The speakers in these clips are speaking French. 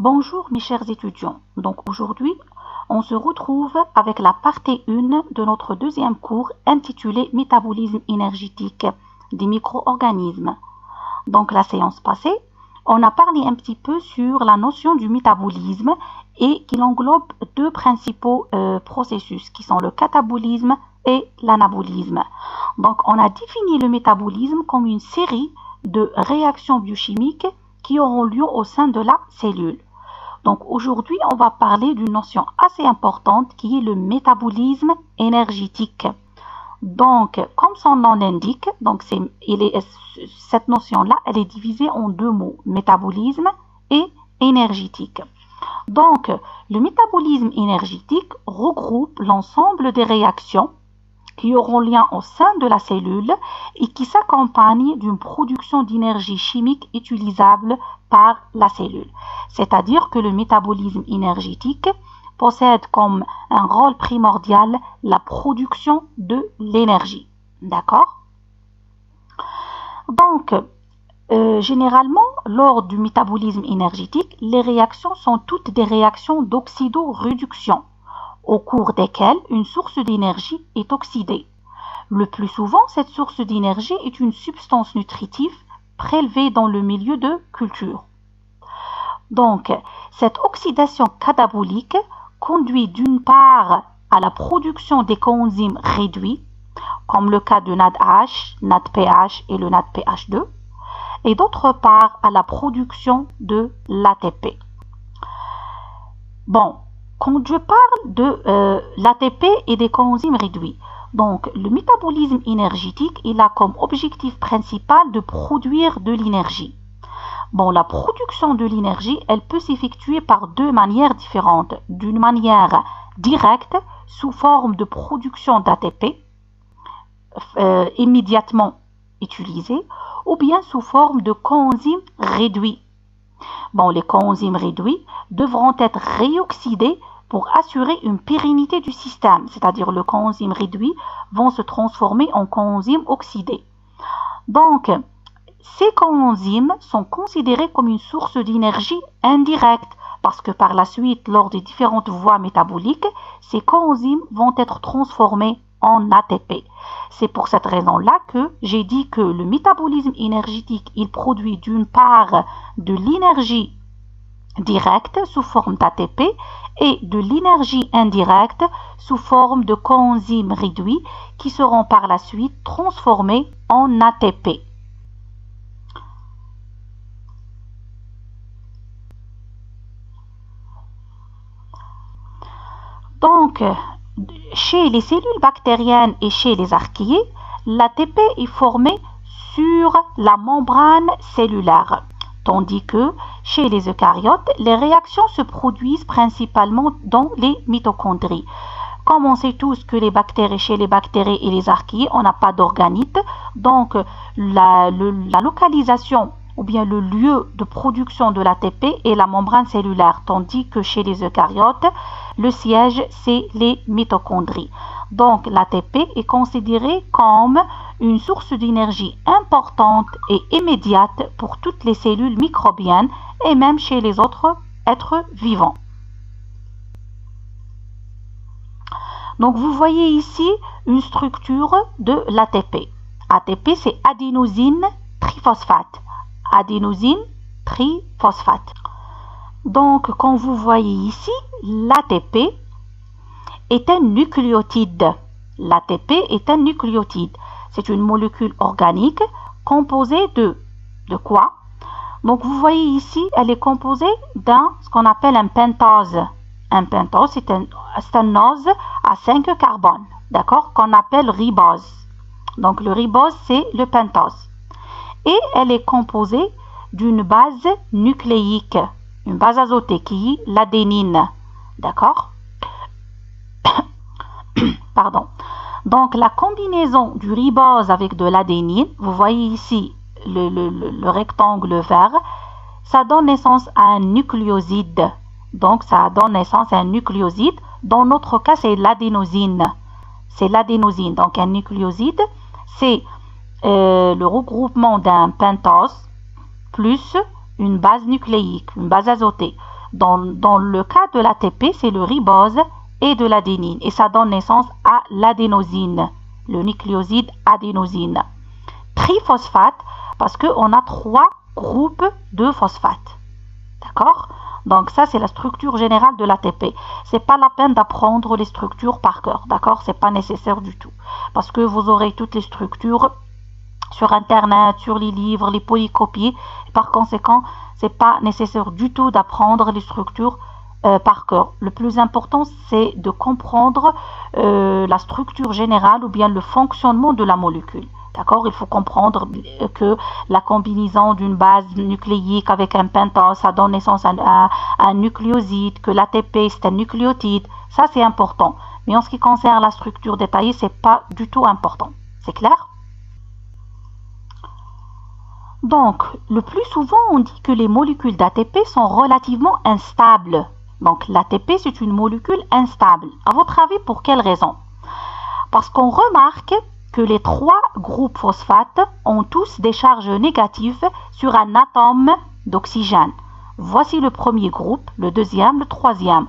Bonjour mes chers étudiants, donc aujourd'hui on se retrouve avec la partie 1 de notre deuxième cours intitulé Métabolisme énergétique des micro-organismes. Donc la séance passée, on a parlé un petit peu sur la notion du métabolisme et qu'il englobe deux principaux processus qui sont le catabolisme et l'anabolisme. Donc on a défini le métabolisme comme une série de réactions biochimiques qui auront lieu au sein de la cellule. Donc aujourd'hui, on va parler d'une notion assez importante qui est le métabolisme énergétique. Donc, comme son nom l'indique, cette notion-là, elle est divisée en deux mots, métabolisme et énergétique. Donc, le métabolisme énergétique regroupe l'ensemble des réactions qui auront lien au sein de la cellule et qui s'accompagnent d'une production d'énergie chimique utilisable par la cellule. C'est-à-dire que le métabolisme énergétique possède comme un rôle primordial la production de l'énergie. D'accord? Donc, généralement, lors du métabolisme énergétique, les réactions sont toutes des réactions d'oxydoréduction, au cours desquelles une source d'énergie est oxydée. Le plus souvent, cette source d'énergie est une substance nutritive prélevée dans le milieu de culture. Donc, cette oxydation catabolique conduit d'une part à la production des coenzymes réduits, comme le cas de NADH, NADPH et le NADPH2, et d'autre part à la production de l'ATP. Bon, quand je parle de l'ATP et des coenzymes réduits, donc le métabolisme énergétique, il a comme objectif principal de produire de l'énergie. Bon, la production de l'énergie, elle peut s'effectuer par deux manières différentes. D'une manière directe, sous forme de production d'ATP, immédiatement utilisée, ou bien sous forme de coenzymes réduits. Bon, les coenzymes réduits devront être réoxydés pour assurer une pérennité du système, c'est-à-dire le coenzyme réduit vont se transformer en coenzymes oxydés. Donc, ces coenzymes sont considérés comme une source d'énergie indirecte parce que par la suite, lors des différentes voies métaboliques, ces coenzymes vont être transformés en ATP. C'est pour cette raison-là que j'ai dit que le métabolisme énergétique, il produit d'une part de l'énergie directe sous forme d'ATP et de l'énergie indirecte sous forme de coenzymes réduits qui seront par la suite transformés en ATP. Donc, chez les cellules bactériennes et chez les archéés, l'ATP est formé sur la membrane cellulaire, tandis que chez les eucaryotes, les réactions se produisent principalement dans les mitochondries. Comme on sait tous que chez les bactéries et les archéés, on n'a pas d'organites, donc la localisation ou bien le lieu de production de l'ATP est la membrane cellulaire, tandis que chez les eucaryotes, le siège, c'est les mitochondries. Donc, l'ATP est considéré comme une source d'énergie importante et immédiate pour toutes les cellules microbiennes et même chez les autres êtres vivants. Donc, vous voyez ici une structure de l'ATP. ATP, c'est adénosine triphosphate. Adénosine triphosphate. Donc, quand vous voyez ici, l'ATP est un nucléotide. L'ATP est un nucléotide. C'est une molécule organique composée de quoi? Donc, vous voyez ici, elle est composée ce qu'on appelle un pentose. Un pentose, c'est un ose à 5 carbones, d'accord, qu'on appelle ribose. Donc, le ribose, c'est le pentose. Et elle est composée d'une base nucléique, une base azotée qui est l'adénine. D'accord? Pardon. Donc, la combinaison du ribose avec de l'adénine, vous voyez ici le rectangle vert, ça donne naissance à un nucléoside. Donc, ça donne naissance à un nucléoside. Dans notre cas, c'est l'adénosine. C'est l'adénosine. Donc, un nucléoside, c'est le regroupement d'un pentose plus une base nucléique, une base azotée. Dans le cas de l'ATP, c'est le ribose et de l'adénine. Et ça donne naissance à l'adénosine, le nucléoside adénosine. Triphosphate, parce qu'on a 3 groupes de phosphate. D'accord? Donc ça, c'est la structure générale de l'ATP. C'est pas la peine d'apprendre les structures par cœur. D'accord? C'est pas nécessaire du tout. Parce que vous aurez toutes les structures sur Internet, sur les livres, les polycopiés. Par conséquent, c'est pas nécessaire du tout d'apprendre les structures par cœur. Le plus important, c'est de comprendre la structure générale ou bien le fonctionnement de la molécule. D'accord? Il faut comprendre que la combinaison d'une base nucléique avec un pentose, ça donne naissance à un nucléoside, que l'ATP, c'est un nucléotide. Ça, c'est important. Mais en ce qui concerne la structure détaillée, c'est pas du tout important. C'est clair? Donc, le plus souvent, on dit que les molécules d'ATP sont relativement instables. Donc, l'ATP, c'est une molécule instable. À votre avis, pour quelle raison? Parce qu'on remarque que les 3 groupes phosphates ont tous des charges négatives sur un atome d'oxygène. Voici le premier groupe, le deuxième, le troisième.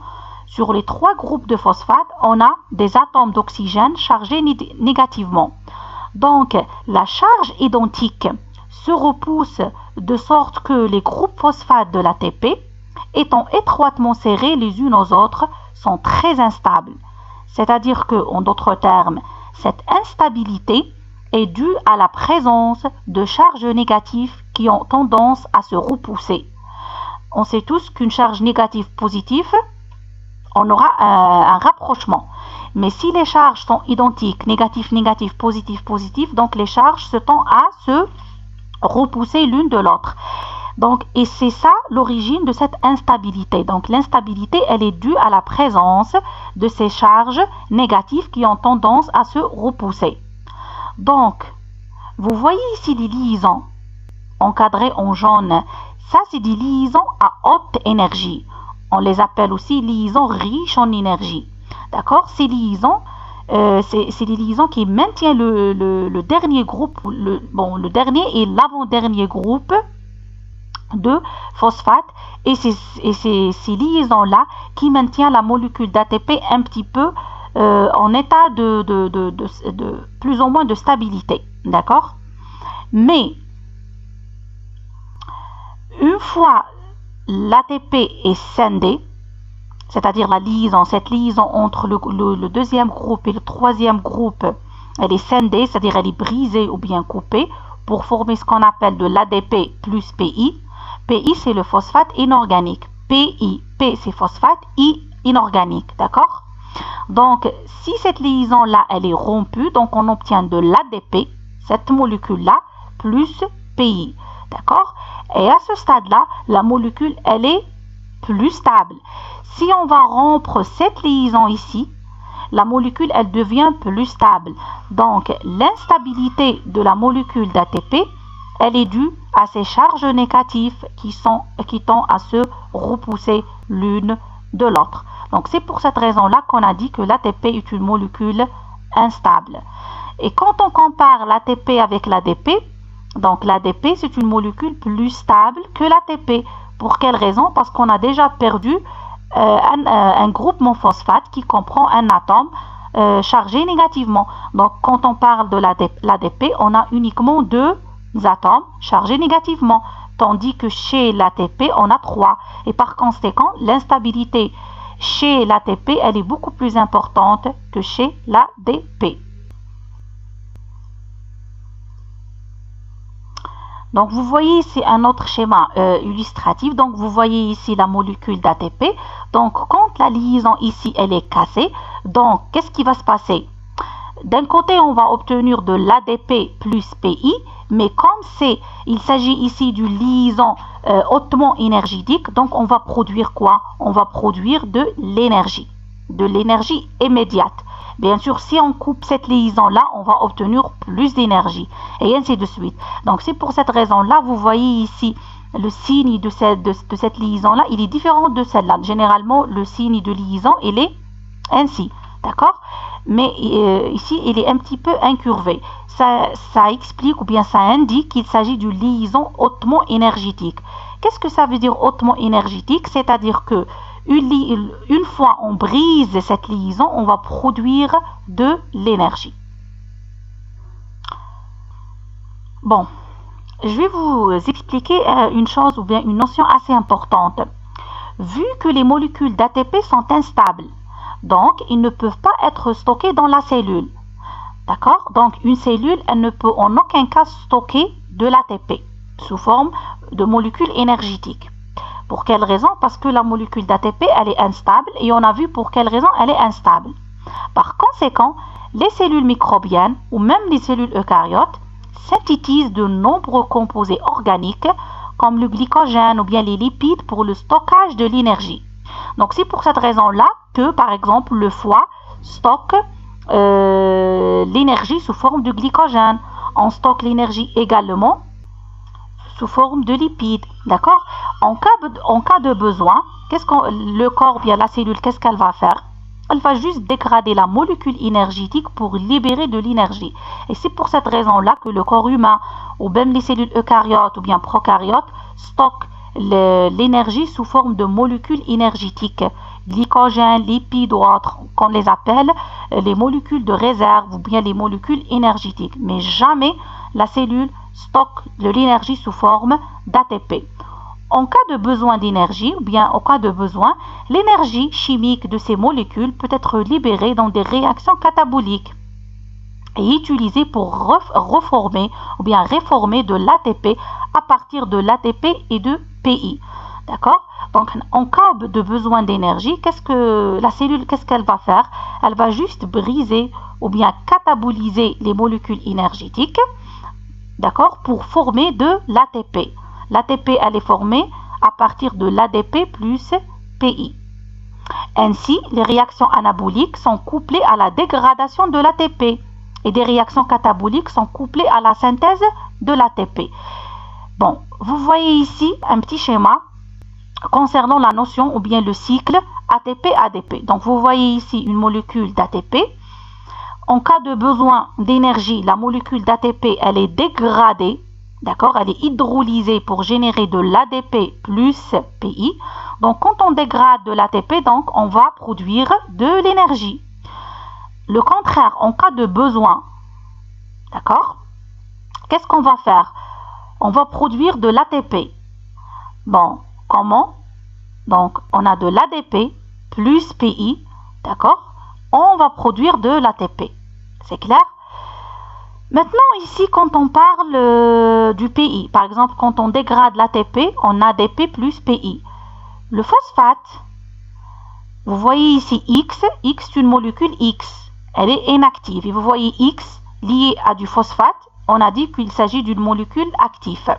Sur les 3 groupes de phosphate, on a des atomes d'oxygène chargés négativement. Donc, la charge identique se repousse de sorte que les groupes phosphates de l'ATP, étant étroitement serrés les unes aux autres, sont très instables. C'est-à-dire que, en d'autres termes, cette instabilité est due à la présence de charges négatives qui ont tendance à se repousser. On sait tous qu'une charge négative positive, on aura un rapprochement. Mais si les charges sont identiques, négatif, négatif, positif, positif, donc les charges se tendent à se repousser l'une de l'autre. Donc, et c'est ça l'origine de cette instabilité. Donc, l'instabilité, elle est due à la présence de ces charges négatives qui ont tendance à se repousser. Donc, vous voyez ici des liaisons encadrées en jaune. Ça, c'est des liaisons à haute énergie. On les appelle aussi liaisons riches en énergie. D'accord? Ces liaisons, c'est des liaisons qui maintiennent le dernier groupe, le dernier et l'avant-dernier groupe de phosphate, et ces liaisons-là qui maintiennent la molécule d'ATP un petit peu en état de plus ou moins de stabilité. D'accord? Mais une fois l'ATP est scindé, c'est-à-dire cette liaison entre le deuxième groupe et le troisième groupe, elle est scindée, c'est-à-dire elle est brisée ou bien coupée pour former ce qu'on appelle de l'ADP plus PI. PI, c'est le phosphate inorganique. PI, P, c'est phosphate, I, inorganique. D'accord? Donc, si cette liaison-là, elle est rompue, donc on obtient de l'ADP, cette molécule-là, plus PI. D'accord? Et à ce stade-là, la molécule, elle est plus stable. Si on va rompre cette liaison ici, la molécule, elle devient plus stable. Donc, l'instabilité de la molécule d'ATP, elle est due à ces charges négatives qui tendent à se repousser l'une de l'autre. Donc, c'est pour cette raison-là qu'on a dit que l'ATP est une molécule instable. Et quand on compare l'ATP avec l'ADP, donc l'ADP, c'est une molécule plus stable que l'ATP. Pour quelle raison? Parce qu'on a déjà perdu un groupement phosphate qui comprend un atome chargé négativement. Donc, quand on parle de l'ADP, on a uniquement 2 atomes chargés négativement, tandis que chez l'ATP, on a 3. Et par conséquent, l'instabilité chez l'ATP, elle est beaucoup plus importante que chez l'ADP. Donc, vous voyez ici un autre schéma illustratif. Donc, vous voyez ici la molécule d'ATP. Donc, quand la liaison ici, elle est cassée, donc, qu'est-ce qui va se passer? D'un côté, on va obtenir de l'ADP plus PI, mais comme il s'agit ici d'une liaison hautement énergétique, donc on va produire quoi? On va produire de l'énergie immédiate. Bien sûr, si on coupe cette liaison-là, on va obtenir plus d'énergie, et ainsi de suite. Donc, c'est pour cette raison-là, vous voyez ici, le signe de cette liaison-là, il est différent de celle-là. Généralement, le signe de liaison, il est ainsi, d'accord? Mais ici, il est un petit peu incurvé. Ça explique ou bien ça indique qu'il s'agit d'une liaison hautement énergétique. Qu'est-ce que ça veut dire hautement énergétique? C'est-à-dire que une fois on brise cette liaison, on va produire de l'énergie. Bon, je vais vous expliquer une chose ou bien une notion assez importante. Vu que les molécules d'ATP sont instables, donc ils ne peuvent pas être stockés dans la cellule. D'accord? Donc une cellule, elle ne peut en aucun cas stocker de l'ATP sous forme de molécules énergétiques. Pour quelle raison? Parce que la molécule d'ATP, elle est instable et on a vu pour quelle raison elle est instable. Par conséquent, les cellules microbiennes ou même les cellules eucaryotes synthétisent de nombreux composés organiques comme le glycogène ou bien les lipides pour le stockage de l'énergie. Donc c'est pour cette raison-là que par exemple le foie stocke l'énergie sous forme de glycogène. On stocke l'énergie également sous forme de lipides. D'accord? En cas de besoin, le corps, bien la cellule, qu'est-ce qu'elle va faire? Elle va juste dégrader la molécule énergétique pour libérer de l'énergie. Et c'est pour cette raison-là que le corps humain, ou même les cellules eucaryotes ou bien prokaryotes, stockent l'énergie sous forme de molécules énergétiques. Glycogène, lipides ou autres, qu'on les appelle les molécules de réserve ou bien les molécules énergétiques. Mais jamais la cellule stocke de l'énergie sous forme d'ATP. En cas de besoin d'énergie ou bien en cas de besoin, l'énergie chimique de ces molécules peut être libérée dans des réactions cataboliques et utilisée pour reformer ou bien réformer de l'ATP à partir de l'ATP et de PI. D'accord? Donc, en cas de besoin d'énergie, qu'est-ce qu'elle va faire? Elle va juste briser ou bien cataboliser les molécules énergétiques, d'accord, pour former de l'ATP. L'ATP, elle est formée à partir de l'ADP plus PI. Ainsi, les réactions anaboliques sont couplées à la dégradation de l'ATP et des réactions cataboliques sont couplées à la synthèse de l'ATP. Bon, vous voyez ici un petit schéma concernant la notion ou bien le cycle ATP-ADP. Donc, vous voyez ici une molécule d'ATP. En cas de besoin d'énergie, la molécule d'ATP, elle est dégradée, d'accord, elle est hydrolysée pour générer de l'ADP plus PI. Donc, quand on dégrade de l'ATP, donc, on va produire de l'énergie. Le contraire, en cas de besoin, d'accord, qu'est-ce qu'on va faire? On va produire de l'ATP. Bon, comment? Donc, on a de l'ADP plus PI, d'accord? On va produire de l'ATP. C'est clair? Maintenant, ici, quand on parle du PI, par exemple, quand on dégrade l'ATP, on a ADP plus PI. Le phosphate, vous voyez ici X, X est une molécule X. Elle est inactive. Et vous voyez X lié à du phosphate, on a dit qu'il s'agit d'une molécule active.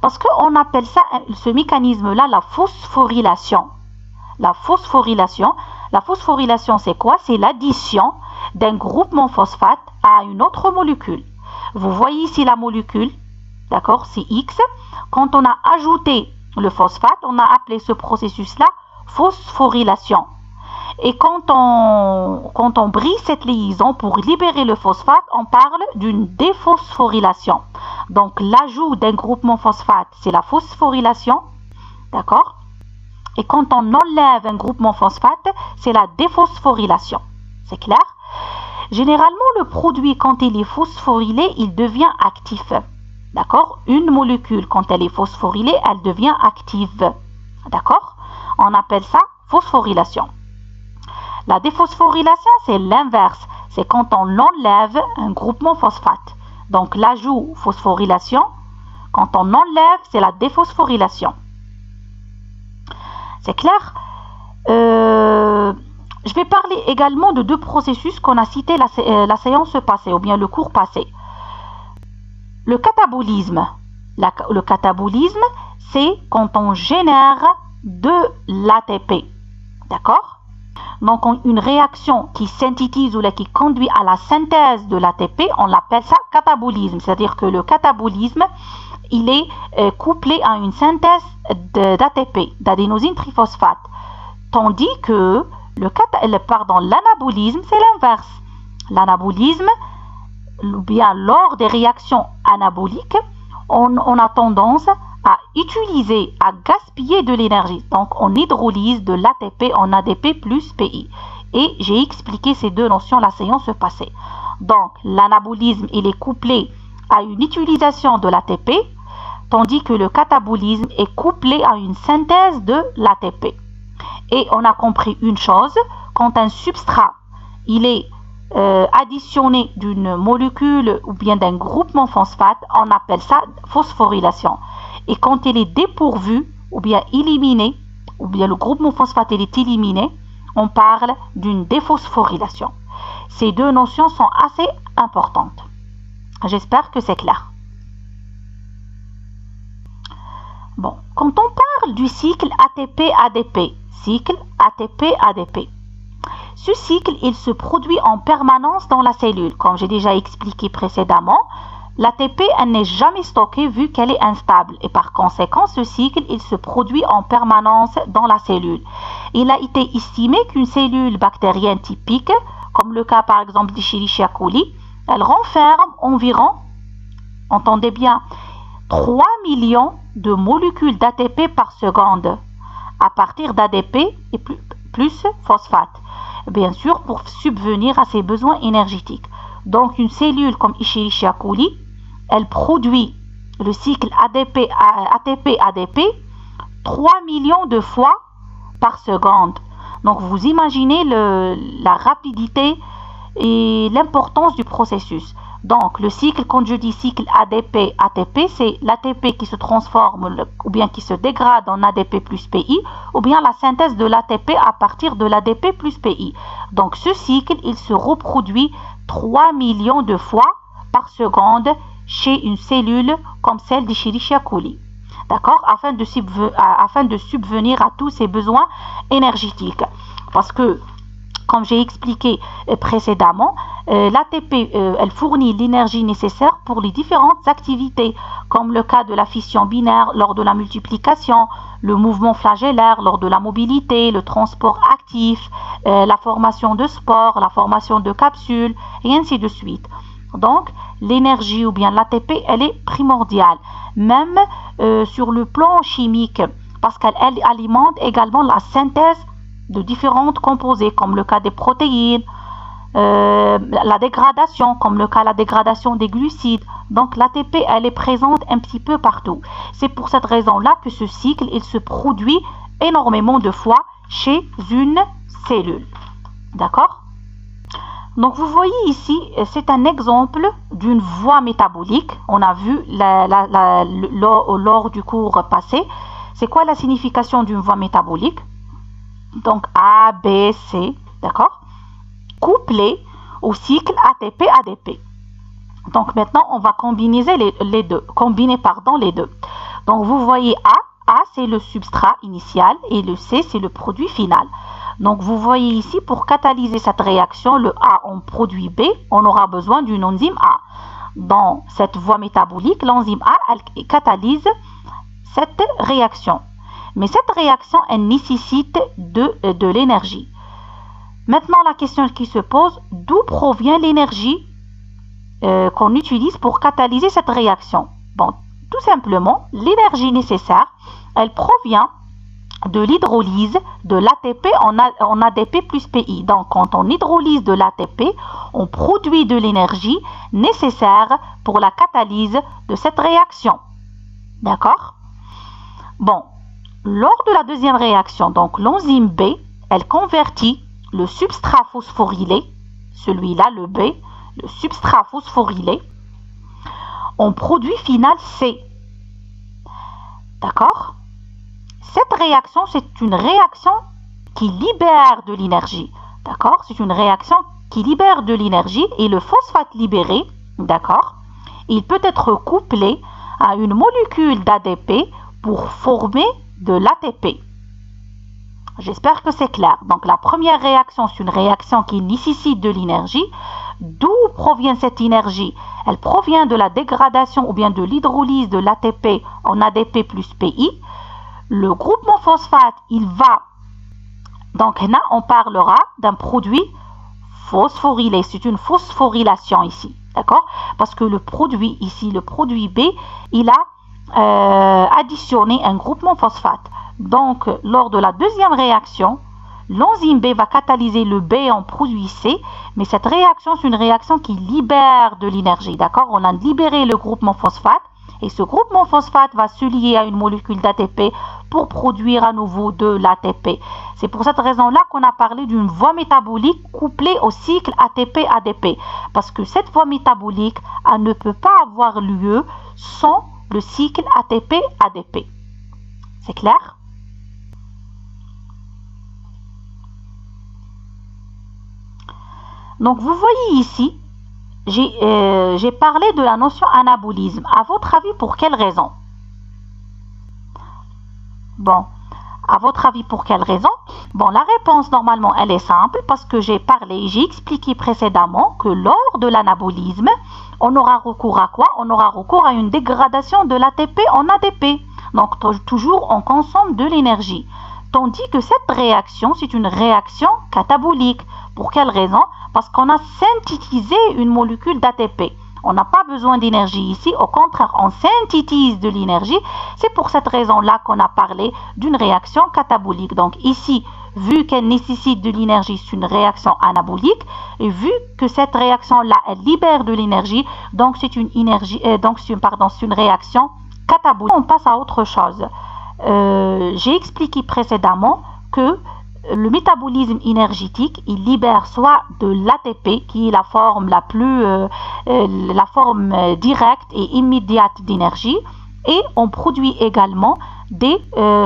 Parce qu'on appelle ça, ce mécanisme-là, la phosphorylation. La phosphorylation, c'est quoi? C'est l'addition d'un groupement phosphate à une autre molécule. Vous voyez ici la molécule, d'accord, c'est X. Quand on a ajouté le phosphate, on a appelé ce processus-là phosphorylation. Et quand on brise cette liaison pour libérer le phosphate, on parle d'une déphosphorylation. Donc l'ajout d'un groupement phosphate, c'est la phosphorylation, d'accord? Et quand on enlève un groupement phosphate, c'est la déphosphorylation. C'est clair? Généralement, le produit, quand il est phosphorylé, il devient actif. D'accord? Une molécule, quand elle est phosphorylée, elle devient active. D'accord? On appelle ça phosphorylation. La déphosphorylation, c'est l'inverse. C'est quand on enlève un groupement phosphate. Donc, l'ajout phosphorylation, quand on enlève, c'est la déphosphorylation. C'est clair? Je vais parler également de deux processus qu'on a cités la séance passée, ou bien le cours passé. Le catabolisme. Le catabolisme, c'est quand on génère de l'ATP. D'accord? Donc, une réaction qui synthétise ou qui conduit à la synthèse de l'ATP, on l'appelle ça catabolisme. C'est-à-dire que le catabolisme, il est couplé à une synthèse d'ATP, d'adénosine triphosphate. Tandis que l'anabolisme, c'est l'inverse. L'anabolisme, ou bien lors des réactions anaboliques, on a tendance à utiliser, à gaspiller de l'énergie. Donc, on hydrolyse de l'ATP en ADP plus PI. Et j'ai expliqué ces deux notions la séance passée. Donc, l'anabolisme, il est couplé à une utilisation de l'ATP, tandis que le catabolisme est couplé à une synthèse de l'ATP. Et on a compris une chose, quand un substrat, il est additionné d'une molécule ou bien d'un groupement phosphate, on appelle ça phosphorylation. Et quand il est dépourvu ou bien éliminé, ou bien le groupement phosphate il est éliminé, on parle d'une déphosphorylation. Ces deux notions sont assez importantes. J'espère que c'est clair. Bon, quand on parle du cycle ATP-ADP, cycle ATP-ADP, ce cycle, il se produit en permanence dans la cellule. Comme j'ai déjà expliqué précédemment, l'ATP, elle n'est jamais stockée vu qu'elle est instable. Et par conséquent, ce cycle, il se produit en permanence dans la cellule. Il a été estimé qu'une cellule bactérienne typique, comme le cas par exemple d'Escherichia coli, elle renferme environ, entendez bien, 3 millions de molécules d'ATP par seconde à partir d'ADP et plus phosphate. Bien sûr, pour subvenir à ses besoins énergétiques. Donc, une cellule comme Escherichia coli, elle produit le cycle ATP-ADP 3 millions de fois par seconde. Donc, vous imaginez la rapidité et l'importance du processus. Donc, le cycle, quand je dis cycle ADP-ATP, c'est l'ATP qui se transforme ou bien qui se dégrade en ADP plus PI, ou bien la synthèse de l'ATP à partir de l'ADP plus PI. Donc, ce cycle, il se reproduit 3 millions de fois par seconde chez une cellule comme celle d'Escherichia coli. D'accord? Afin de subvenir à tous ses besoins énergétiques. Parce que, comme j'ai expliqué précédemment, l'ATP, elle fournit l'énergie nécessaire pour les différentes activités, comme le cas de la fission binaire lors de la multiplication, le mouvement flagellaire lors de la mobilité, le transport actif, la formation de spores, la formation de capsules, et ainsi de suite. Donc, l'énergie ou bien l'ATP, elle est primordiale, même sur le plan chimique, parce qu'elle alimente également la synthèse de différentes composés, comme le cas des protéines, la dégradation, comme le cas de la dégradation des glucides. Donc l'ATP, elle est présente un petit peu partout. C'est pour cette raison-là que ce cycle, il se produit énormément de fois chez une cellule. D'accord? Donc vous voyez ici, c'est un exemple d'une voie métabolique. On a vu lors du cours passé. C'est quoi la signification d'une voie métabolique? Donc A, B, C, d'accord, couplé au cycle ATP-ADP. Donc maintenant, on va combiner les deux. Donc vous voyez A c'est le substrat initial et le C c'est le produit final. Donc vous voyez ici, pour catalyser cette réaction, le A en produit B, on aura besoin d'une enzyme A. Dans cette voie métabolique, l'enzyme A, elle catalyse cette réaction. Mais cette réaction, elle nécessite de l'énergie. Maintenant, la question qui se pose, d'où provient l'énergie qu'on utilise pour catalyser cette réaction? Bon, tout simplement, l'énergie nécessaire, elle provient de l'hydrolyse de l'ATP en ADP plus PI. Donc, quand on hydrolyse de l'ATP, on produit de l'énergie nécessaire pour la catalyse de cette réaction. D'accord? Bon. Lors de la deuxième réaction, donc l'enzyme B, elle convertit le substrat phosphorylé, celui-là, le B, le substrat phosphorylé, en produit final C. D'accord? Cette réaction, c'est une réaction qui libère de l'énergie. D'accord? C'est une réaction qui libère de l'énergie et le phosphate libéré, d'accord, il peut être couplé à une molécule d'ADP pour former de l'ATP. J'espère que c'est clair. Donc la première réaction, c'est une réaction qui nécessite de l'énergie. D'où provient cette énergie? Elle provient de la dégradation ou bien de l'hydrolyse de l'ATP en ADP plus PI. Le groupement phosphate, il va... Donc là, on parlera d'un produit phosphorylé. C'est une phosphorylation ici. D'accord? Parce que le produit ici, le produit B, il a additionner un groupement phosphate. Donc, lors de la deuxième réaction, l'enzyme B va catalyser le B en produit C, mais cette réaction, c'est une réaction qui libère de l'énergie, d'accord? On a libéré le groupement phosphate, et ce groupement phosphate va se lier à une molécule d'ATP pour produire à nouveau de l'ATP. C'est pour cette raison-là qu'on a parlé d'une voie métabolique couplée au cycle ATP-ADP, parce que cette voie métabolique, elle ne peut pas avoir lieu sans le cycle ATP-ADP. C'est clair? Donc, vous voyez ici, j'ai parlé de la notion anabolisme. À votre avis, pour quelle raison? Bon, à votre avis, pour quelle raison? Bon, la réponse, normalement, elle est simple parce que j'ai expliqué précédemment que lors de l'anabolisme, on aura recours à quoi? On aura recours à une dégradation de l'ATP en ADP. Donc, toujours, on consomme de l'énergie. Tandis que cette réaction, c'est une réaction catabolique. Pour quelle raison? Parce qu'on a synthétisé une molécule d'ATP. On n'a pas besoin d'énergie ici, au contraire, on synthétise de l'énergie. C'est pour cette raison-là qu'on a parlé d'une réaction catabolique. Donc ici, vu qu'elle nécessite de l'énergie, c'est une réaction anabolique. Et vu que cette réaction-là, elle libère de l'énergie, donc c'est une réaction catabolique. On passe à autre chose. J'ai expliqué précédemment que le métabolisme énergétique, il libère soit de l'ATP, qui est la forme la forme directe et immédiate d'énergie, et on produit également des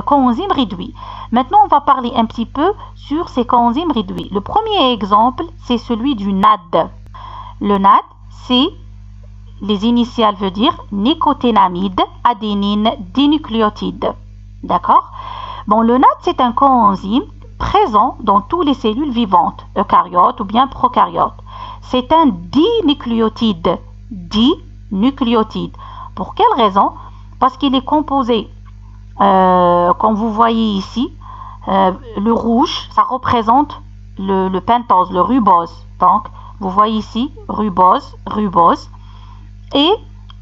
coenzymes réduits. Maintenant, on va parler un petit peu sur ces coenzymes réduits. Le premier exemple, c'est celui du NAD. Le NAD, c'est, les initiales veut dire nicotinamide, adénine, dinucléotide. D'accord? Bon, le NAD, c'est un coenzyme présent dans toutes les cellules vivantes, eucaryotes ou bien prokaryotes. C'est un dinucléotide. Dinucléotide. Pour quelle raison? Parce qu'il est composé, comme vous voyez ici, le rouge, ça représente le pentose, le ribose. Donc, vous voyez ici, ribose. Et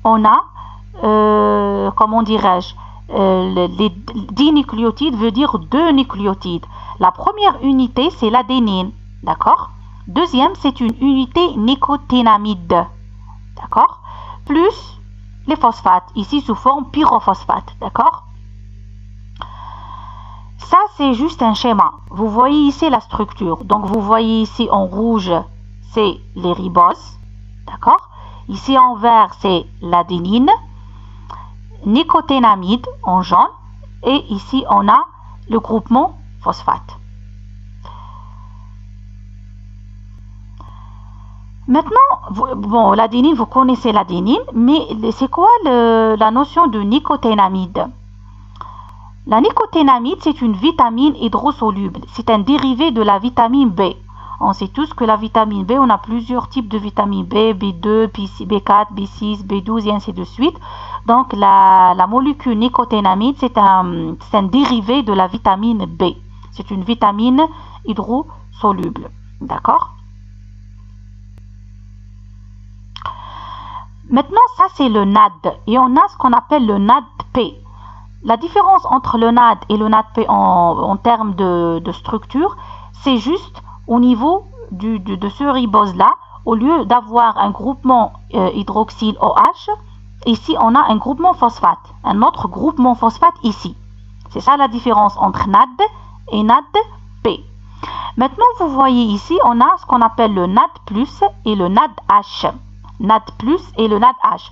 on a, comment dirais-je, les dinucléotides veut dire deux nucléotides. La première unité, c'est l'adénine, d'accord? Deuxième, c'est une unité nicotinamide, d'accord? Plus les phosphates, ici sous forme pyrophosphate, d'accord? Ça, c'est juste un schéma. Vous voyez ici la structure. Donc, vous voyez ici en rouge, c'est les riboses, d'accord? Ici en vert, c'est l'adénine, nicotinamide en jaune, et ici, on a le groupement phosphate. Maintenant, bon, l'adénine, vous connaissez l'adénine, mais c'est quoi la notion de nicotinamide? La nicotinamide, c'est une vitamine hydrosoluble. C'est un dérivé de la vitamine B. On sait tous que la vitamine B, on a plusieurs types de vitamine B, B2, B4, B6, B12 et ainsi de suite. Donc, la molécule nicotinamide, c'est un dérivé de la vitamine B. C'est une vitamine hydrosoluble. D'accord? Maintenant, ça, c'est le NAD. Et on a ce qu'on appelle le NADP. La différence entre le NAD et le NADP en termes de structure, c'est juste au niveau de ce ribose-là, au lieu d'avoir un groupement hydroxyle OH, ici, on a un groupement phosphate. Un autre groupement phosphate ici. C'est ça la différence entre NAD et NADP. Maintenant, vous voyez ici, on a ce qu'on appelle le NAD+, et le NADH. NAD+, et le NADH.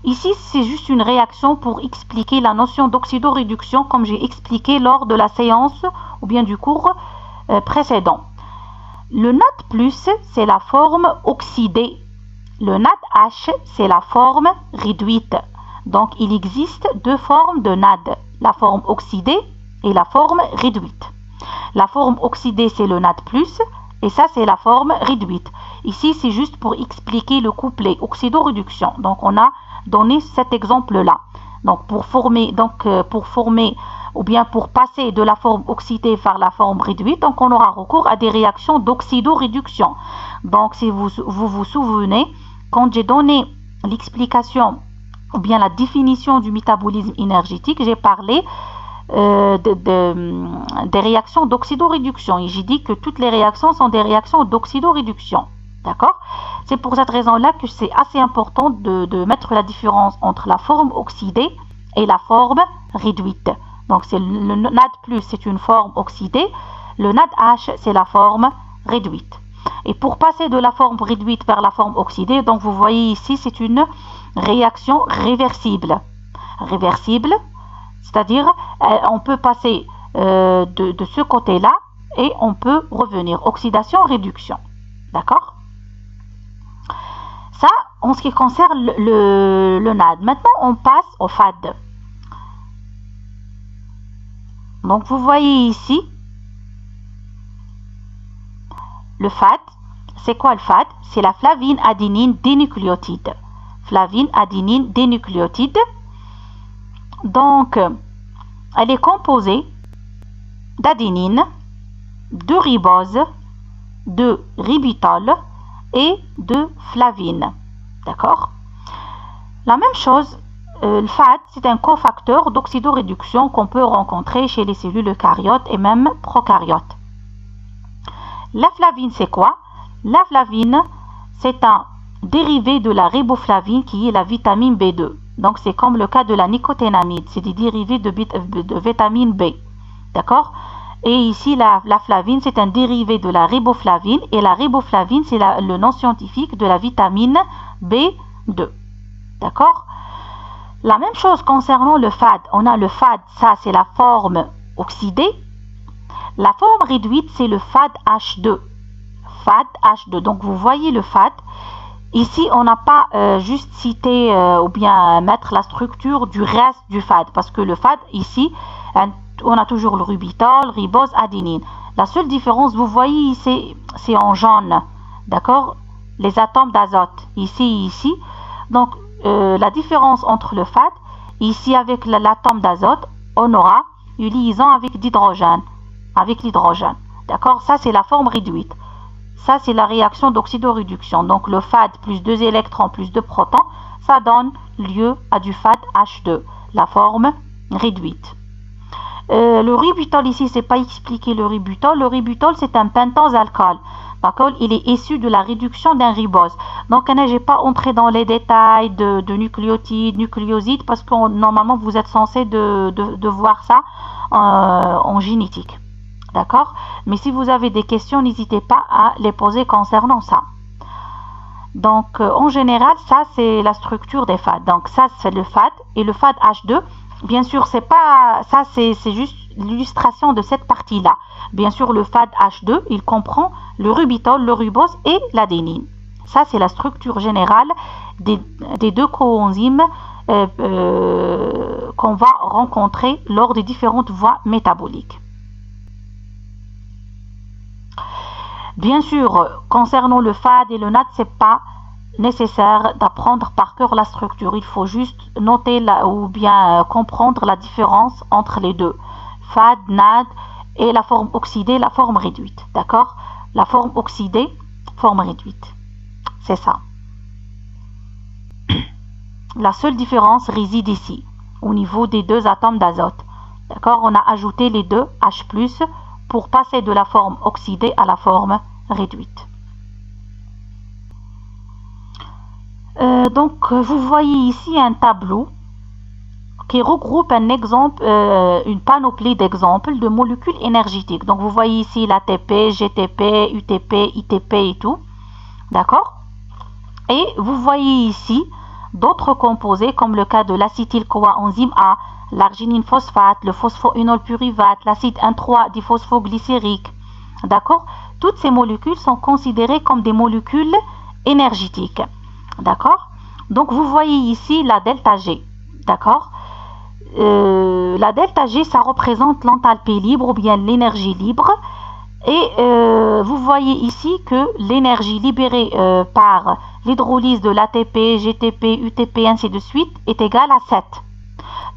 Ici, c'est juste une réaction pour expliquer la notion d'oxydoréduction, comme j'ai expliqué lors de la séance ou bien du cours précédent. Le NAD+, c'est la forme oxydée. Le NADH, c'est la forme réduite. Donc, il existe deux formes de NAD, la forme oxydée et la forme réduite. La forme oxydée, c'est le NAD+, et ça, c'est la forme réduite. Ici, c'est juste pour expliquer le couplet oxydoréduction. Donc, on a donné cet exemple-là. Donc, pour former ou bien pour passer de la forme oxydée vers la forme réduite, donc on aura recours à des réactions d'oxydoréduction. Donc, si vous vous souvenez, quand j'ai donné l'explication ou bien la définition du métabolisme énergétique, j'ai parlé des réactions d'oxydoréduction. Et j'ai dit que toutes les réactions sont des réactions d'oxydoréduction. D'accord? C'est pour cette raison-là que c'est assez important de mettre la différence entre la forme oxydée et la forme réduite. Donc, c'est le NAD+, c'est une forme oxydée. Le NADH, c'est la forme réduite. Et pour passer de la forme réduite vers la forme oxydée, donc vous voyez ici, c'est une réaction réversible. Réversible, c'est-à-dire on peut passer de ce côté-là et on peut revenir. Oxydation-réduction. D'accord? Ça, en ce qui concerne le NAD. Maintenant, on passe au FAD. Donc, vous voyez ici, le FAD. C'est quoi le FAD? C'est la flavine adénine dénucléotide. Flavine adénine dénucléotide. Donc, elle est composée d'adénine, de ribose, de ribitol et de flavine. D'accord? La même chose, le FAD, c'est un cofacteur d'oxydoréduction qu'on peut rencontrer chez les cellules eucaryotes et même procaryotes. La flavine, c'est quoi? La flavine, c'est un dérivé de la riboflavine qui est la vitamine B2. Donc, c'est comme le cas de la nicotinamide, c'est des dérivés de vitamine B. D'accord? Et ici, la flavine, c'est un dérivé de la riboflavine. Et la riboflavine, c'est le nom scientifique de la vitamine B2. D'accord? La même chose concernant le FAD. On a le FAD, ça c'est la forme oxydée. La forme réduite, c'est le FADH2. FADH2. Donc, vous voyez le FAD. Ici, on n'a pas juste cité ou bien mettre la structure du reste du FAD. Parce que le FAD, ici, on a toujours le ribitol, ribose, adénine. La seule différence, vous voyez ici, c'est en jaune. D'accord? Les atomes d'azote. Ici et ici. Donc, la différence entre le FAD, ici avec l'atome d'azote, on aura une liaison avec l'hydrogène. Avec l'hydrogène. D'accord? Ça, c'est la forme réduite. Ça, c'est la réaction d'oxydoréduction. Donc, le FAD plus 2 électrons plus 2 protons, ça donne lieu à du FADH2, la forme réduite. Le ribitol, ici, c'est pas expliqué le ribitol. Le ribitol, c'est un pentose-alcool. D'accord? Il est issu de la réduction d'un ribose. Donc, je n'ai pas entré dans les détails de nucléotides, nucléosides, parce que normalement, vous êtes censé de voir ça en génétique. D'accord? Mais si vous avez des questions, n'hésitez pas à les poser concernant ça. Donc, en général, ça, c'est la structure des FAD. Donc, ça, c'est le FAD. Et le FADH2, bien sûr, c'est pas ça, c'est juste l'illustration de cette partie-là. Bien sûr, le FADH2, il comprend le ribitol, le ribose et l'adénine. Ça, c'est la structure générale des deux coenzymes qu'on va rencontrer lors des différentes voies métaboliques. Bien sûr, concernant le FAD et le NAD, c'est pas nécessaire d'apprendre par cœur la structure. Il faut juste noter ou bien comprendre la différence entre les deux. FAD, NAD et la forme oxydée, la forme réduite. D'accord? La forme oxydée, forme réduite. C'est ça. La seule différence réside ici, au niveau des deux atomes d'azote. D'accord? On a ajouté les deux H+, pour passer de la forme oxydée à la forme réduite. Donc, vous voyez ici un tableau qui regroupe un exemple, une panoplie d'exemples de molécules énergétiques. Donc, vous voyez ici l'ATP, GTP, UTP, ITP et tout. D'accord? Et vous voyez ici d'autres composés comme le cas de l'acétyl-CoA-enzyme A, l'arginine phosphate, le phosphoénol pyruvate, l'acide 1,3-diphosphoglycérique. D'accord? Toutes ces molécules sont considérées comme des molécules énergétiques. D'accord? Donc, vous voyez ici la delta G. D'accord? La delta G, ça représente l'enthalpie libre ou bien l'énergie libre. Et vous voyez ici que l'énergie libérée par l'hydrolyse de l'ATP, GTP, UTP, ainsi de suite, est égale à 7.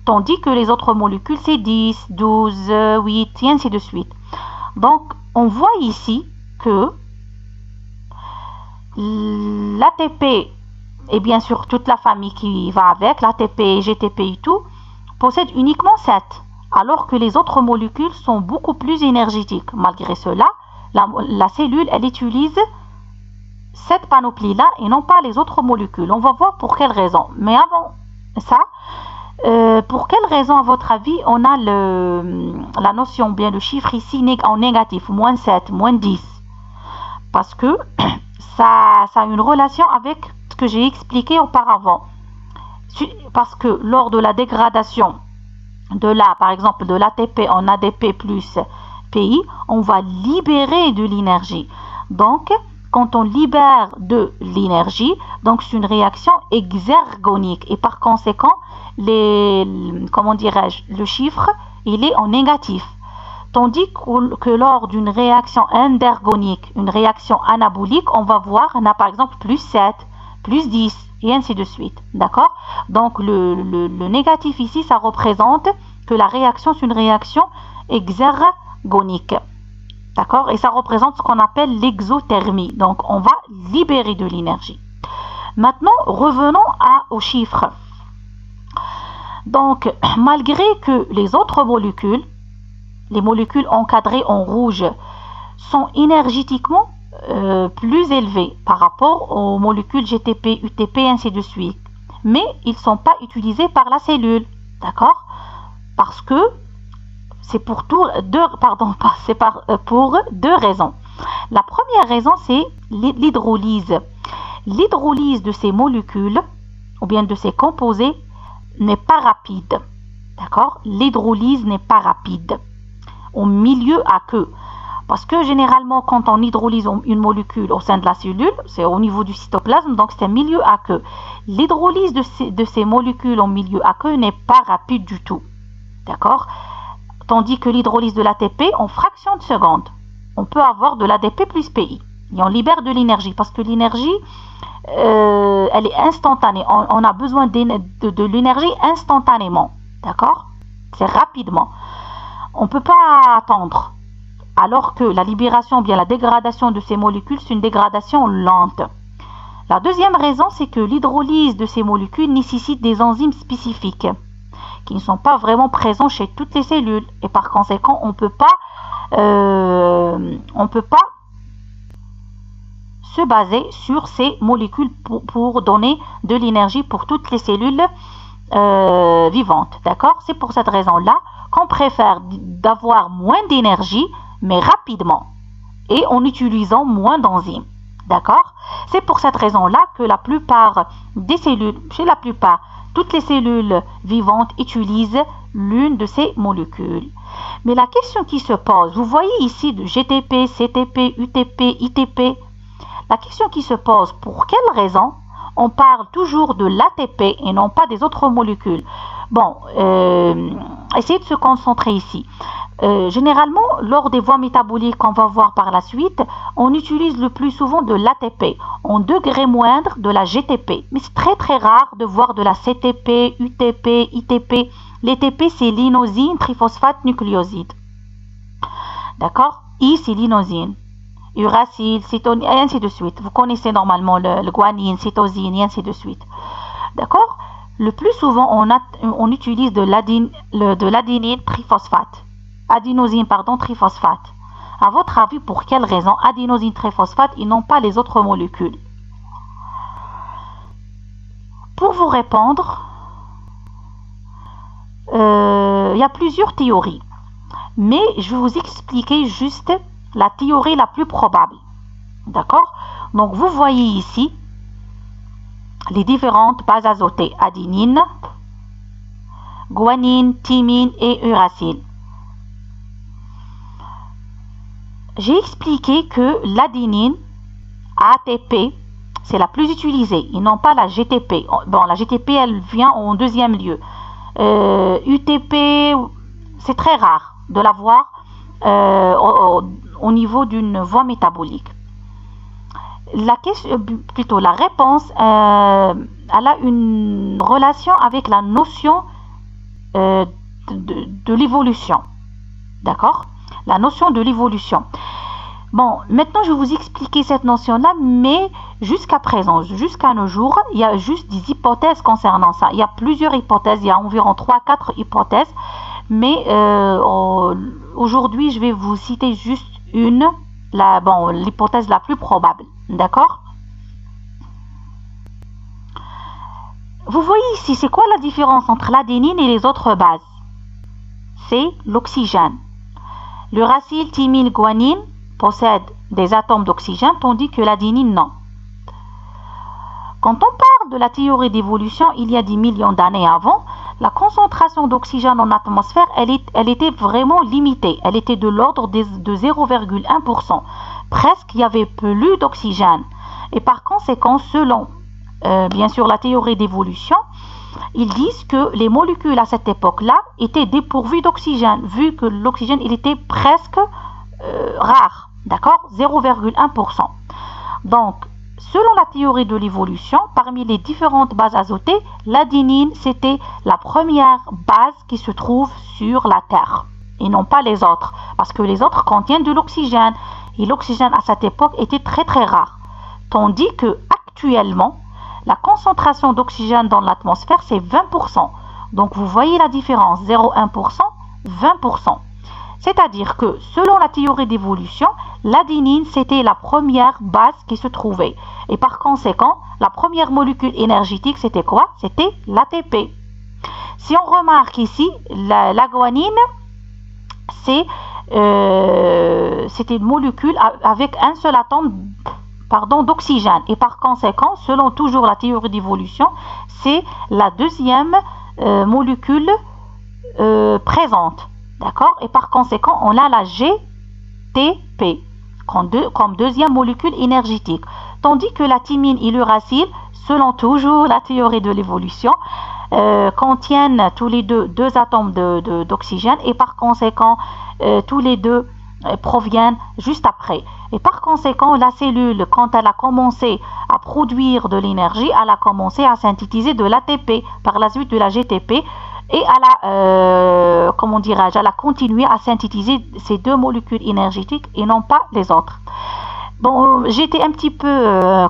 Tandis que les autres molécules, c'est 10, 12, 8, et ainsi de suite. Donc, on voit ici que l'ATP et bien sûr toute la famille qui va avec, l'ATP, GTP et tout, possèdent uniquement 7, alors que les autres molécules sont beaucoup plus énergétiques. Malgré cela, la cellule, elle utilise cette panoplie-là et non pas les autres molécules. On va voir pour quelle raison. Mais avant ça, pour quelle raison, à votre avis, on a la notion, bien le chiffre ici en négatif, moins 7, moins 10? Parce que ça a une relation avec ce que j'ai expliqué auparavant. Parce que lors de la dégradation par exemple, de l'ATP en ADP plus PI, on va libérer de l'énergie. Donc, quand on libère de l'énergie, donc c'est une réaction exergonique et par conséquent, comment dirais-je, le chiffre, il est en négatif. Tandis que lors d'une réaction endergonique, une réaction anabolique, on va voir, on a par exemple plus 7, plus 10 et ainsi de suite. D'accord? Donc le négatif ici, ça représente que la réaction, c'est une réaction exergonique. D'accord? Et ça représente ce qu'on appelle l'exothermie. Donc on va libérer de l'énergie. Maintenant, revenons aux chiffres. Donc, malgré que les autres molécules, les molécules encadrées en rouge, sont énergétiquement plus élevées par rapport aux molécules GTP, UTP, ainsi de suite. Mais ils ne sont pas utilisés par la cellule. D'accord? Parce que c'est pour deux raisons. La première raison, c'est l'hydrolyse. L'hydrolyse de ces molécules, ou bien de ces composés, n'est pas rapide. D'accord? L'hydrolyse n'est pas rapide au milieu aqueux. Parce que généralement, quand on hydrolyse une molécule au sein de la cellule, c'est au niveau du cytoplasme, donc c'est un milieu aqueux. L'hydrolyse de ces molécules en milieu aqueux n'est pas rapide du tout. D'accord? Tandis que l'hydrolyse de l'ATP, en fraction de seconde, on peut avoir de l'ADP plus PI. Et on libère de l'énergie, parce que l'énergie, elle est instantanée. On a besoin de l'énergie instantanément. D'accord? C'est rapidement. On ne peut pas attendre. Alors que la libération, bien la dégradation de ces molécules, c'est une dégradation lente. La deuxième raison, c'est que l'hydrolyse de ces molécules nécessite des enzymes spécifiques qui ne sont pas vraiment présents chez toutes les cellules. Et par conséquent, on ne peut pas se baser sur ces molécules pour donner de l'énergie pour toutes les cellules vivantes. D'accord? C'est pour cette raison-là qu'on préfère d'avoir moins d'énergie, mais rapidement, et en utilisant moins d'enzymes. D'accord? C'est pour cette raison-là que la plupart des cellules, chez la plupart, toutes les cellules vivantes utilisent l'une de ces molécules. Mais la question qui se pose, vous voyez ici de GTP, CTP, UTP, ITP. La question qui se pose, pour quelle raison on parle toujours de l'ATP et non pas des autres molécules? Bon, essayez de se concentrer ici. Généralement, lors des voies métaboliques qu'on va voir par la suite, on utilise le plus souvent de l'ATP en degré moindre de la GTP. Mais c'est très très rare de voir de la CTP, UTP, ITP. L'ITP, c'est l'inosine triphosphate nucléoside. D'accord? I, c'est l'inosine. Uracile, cétonine, et ainsi de suite. Vous connaissez normalement le guanine, cytosine, et ainsi de suite. D'accord? Le plus souvent, on utilise de l'adénine triphosphate. Adénosine, triphosphate. À votre avis, pour quelle raison adénosine triphosphate et non pas les autres molécules? Pour vous répondre, il y a plusieurs théories. Mais je vais vous expliquer juste la théorie la plus probable. D'accord? Donc, vous voyez ici les différentes bases azotées. Adénine, guanine, thymine et uracile. J'ai expliqué que l'adénine, ATP, c'est la plus utilisée et non pas la GTP. Bon, la GTP, elle vient en deuxième lieu. UTP, c'est très rare de la voir au niveau d'une voie métabolique. La réponse, elle a une relation avec la notion de l'évolution. D'accord? La notion de l'évolution. Bon, maintenant je vais vous expliquer cette notion-là, mais jusqu'à présent, jusqu'à nos jours, il y a juste des hypothèses concernant ça. Il y a plusieurs hypothèses, il y a environ 3-4 hypothèses, mais aujourd'hui je vais vous citer juste une, l'hypothèse la plus probable, d'accord? Vous voyez ici, c'est quoi la différence entre l'adénine et les autres bases? C'est l'oxygène. L'uracile, thymine, guanine possède des atomes d'oxygène, tandis que l'adénine, non. Quand on parle de la théorie d'évolution, il y a des millions d'années avant, la concentration d'oxygène en atmosphère, elle était vraiment limitée. Elle était de l'ordre de 0,1%. Presque, il y avait plus d'oxygène. Et par conséquent, selon, bien sûr, la théorie d'évolution, ils disent que les molécules à cette époque-là étaient dépourvues d'oxygène, vu que l'oxygène, il était presque rare, d'accord, 0,1%. Donc, selon la théorie de l'évolution, parmi les différentes bases azotées, l'adénine, c'était la première base qui se trouve sur la Terre, et non pas les autres, parce que les autres contiennent de l'oxygène, et l'oxygène à cette époque était très très rare. Tandis que actuellement, la concentration d'oxygène dans l'atmosphère, c'est 20%. Donc, vous voyez la différence, 0,1%, 20%. C'est-à-dire que, selon la théorie d'évolution, l'adénine, c'était la première base qui se trouvait. Et par conséquent, la première molécule énergétique, c'était quoi? C'était l'ATP. Si on remarque ici, la guanine, c'était une molécule avec un seul atome d'oxygène. Et par conséquent, selon toujours la théorie d'évolution, c'est la deuxième molécule présente. D'accord? Et par conséquent, on a la GTP comme deuxième molécule énergétique. Tandis que la thymine et l'uracile, selon toujours la théorie de l'évolution, contiennent tous les deux atomes d'oxygène et par conséquent, tous les deux proviennent juste après. Et par conséquent, la cellule, quand elle a commencé à produire de l'énergie, elle a commencé à synthétiser de l'ATP, par la suite de la GTP, et elle a continué à synthétiser ces deux molécules énergétiques et non pas les autres. Bon, j'étais un petit peu,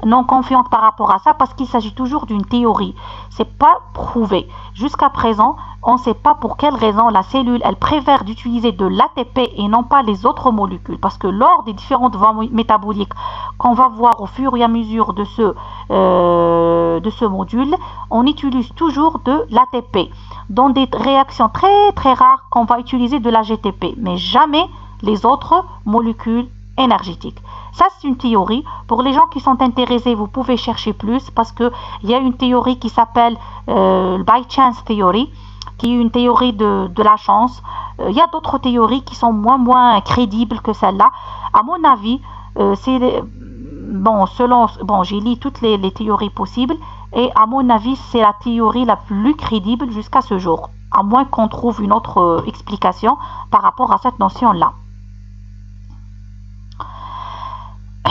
non confiante par rapport à ça parce qu'il s'agit toujours d'une théorie. C'est pas prouvé. Jusqu'à présent, on ne sait pas pour quelle raison la cellule, elle préfère d'utiliser de l'ATP et non pas les autres molécules. Parce que lors des différentes voies métaboliques qu'on va voir au fur et à mesure de ce module, on utilise toujours de l'ATP. Dans des réactions très très rares qu'on va utiliser de la GTP, mais jamais les autres molécules énergétiques. Ça, c'est une théorie. Pour les gens qui sont intéressés, vous pouvez chercher plus parce qu'il y a une théorie qui s'appelle by chance theory, qui est une théorie de la chance. Il y a d'autres théories qui sont moins crédibles que celle-là. À mon avis, j'ai lu toutes les théories possibles et à mon avis, c'est la théorie la plus crédible jusqu'à ce jour, à moins qu'on trouve une autre explication par rapport à cette notion-là.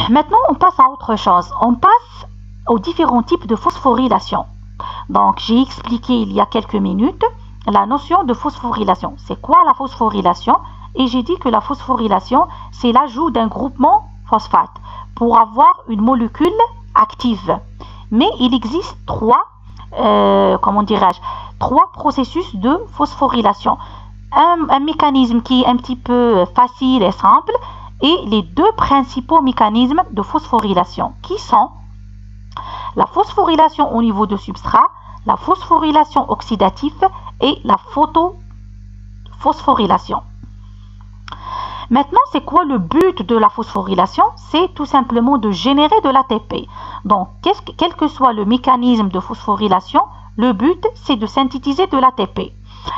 Maintenant, on passe à autre chose. On passe aux différents types de phosphorylation. Donc, j'ai expliqué il y a quelques minutes la notion de phosphorylation. C'est quoi la phosphorylation? Et j'ai dit que la phosphorylation, c'est l'ajout d'un groupement phosphate pour avoir une molécule active. Mais il existe trois processus de phosphorylation. Un mécanisme qui est un petit peu facile et simple, et les deux principaux mécanismes de phosphorylation qui sont la phosphorylation au niveau de substrat, la phosphorylation oxydative et la photophosphorylation. Maintenant, c'est quoi le but de la phosphorylation? C'est tout simplement de générer de l'ATP. Donc, quel que soit le mécanisme de phosphorylation, le but, c'est de synthétiser de l'ATP.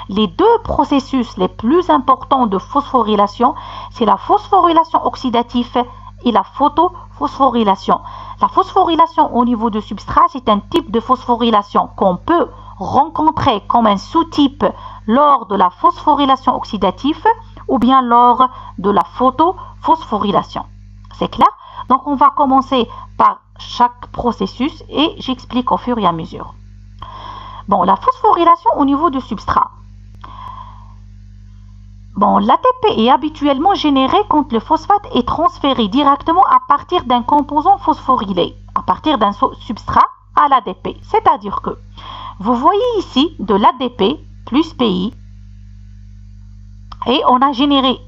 Les deux processus les plus importants de phosphorylation, c'est la phosphorylation oxydative et la photophosphorylation. La phosphorylation au niveau de substrat, c'est un type de phosphorylation qu'on peut rencontrer comme un sous-type lors de la phosphorylation oxydative ou bien lors de la photophosphorylation. C'est clair? Donc, on va commencer par chaque processus et j'explique au fur et à mesure. Bon, la phosphorylation au niveau du substrat. Bon, l'ATP est habituellement généré quand le phosphate est transféré directement à partir d'un composant phosphorylé, à partir d'un substrat à l'ADP. C'est-à-dire que vous voyez ici de l'ADP plus PI et on a généré.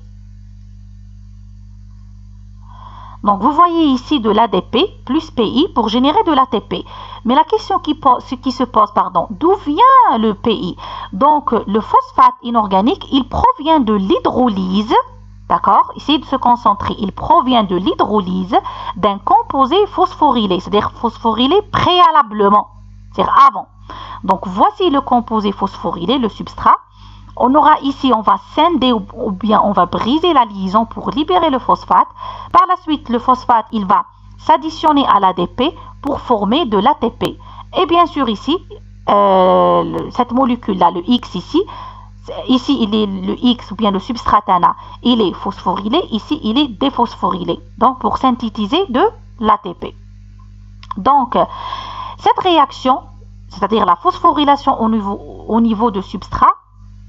Donc vous voyez ici de l'ADP plus PI pour générer de l'ATP. Mais la question qui se pose, d'où vient le PI? Donc le phosphate inorganique, il provient de l'hydrolyse, d'accord? Essayez de se concentrer. Il provient de l'hydrolyse d'un composé phosphorylé, c'est-à-dire phosphorylé préalablement, c'est-à-dire avant. Donc voici le composé phosphorylé, le substrat. On aura ici, on va scinder ou bien on va briser la liaison pour libérer le phosphate. Par la suite, le phosphate, il va s'additionner à l'ADP pour former de l'ATP. Et bien sûr ici, cette molécule-là, le X ici, il est le X ou bien le substratana, il est phosphorylé, ici il est déphosphorylé. Donc pour synthétiser de l'ATP. Donc cette réaction, c'est-à-dire la phosphorylation au niveau de substrat,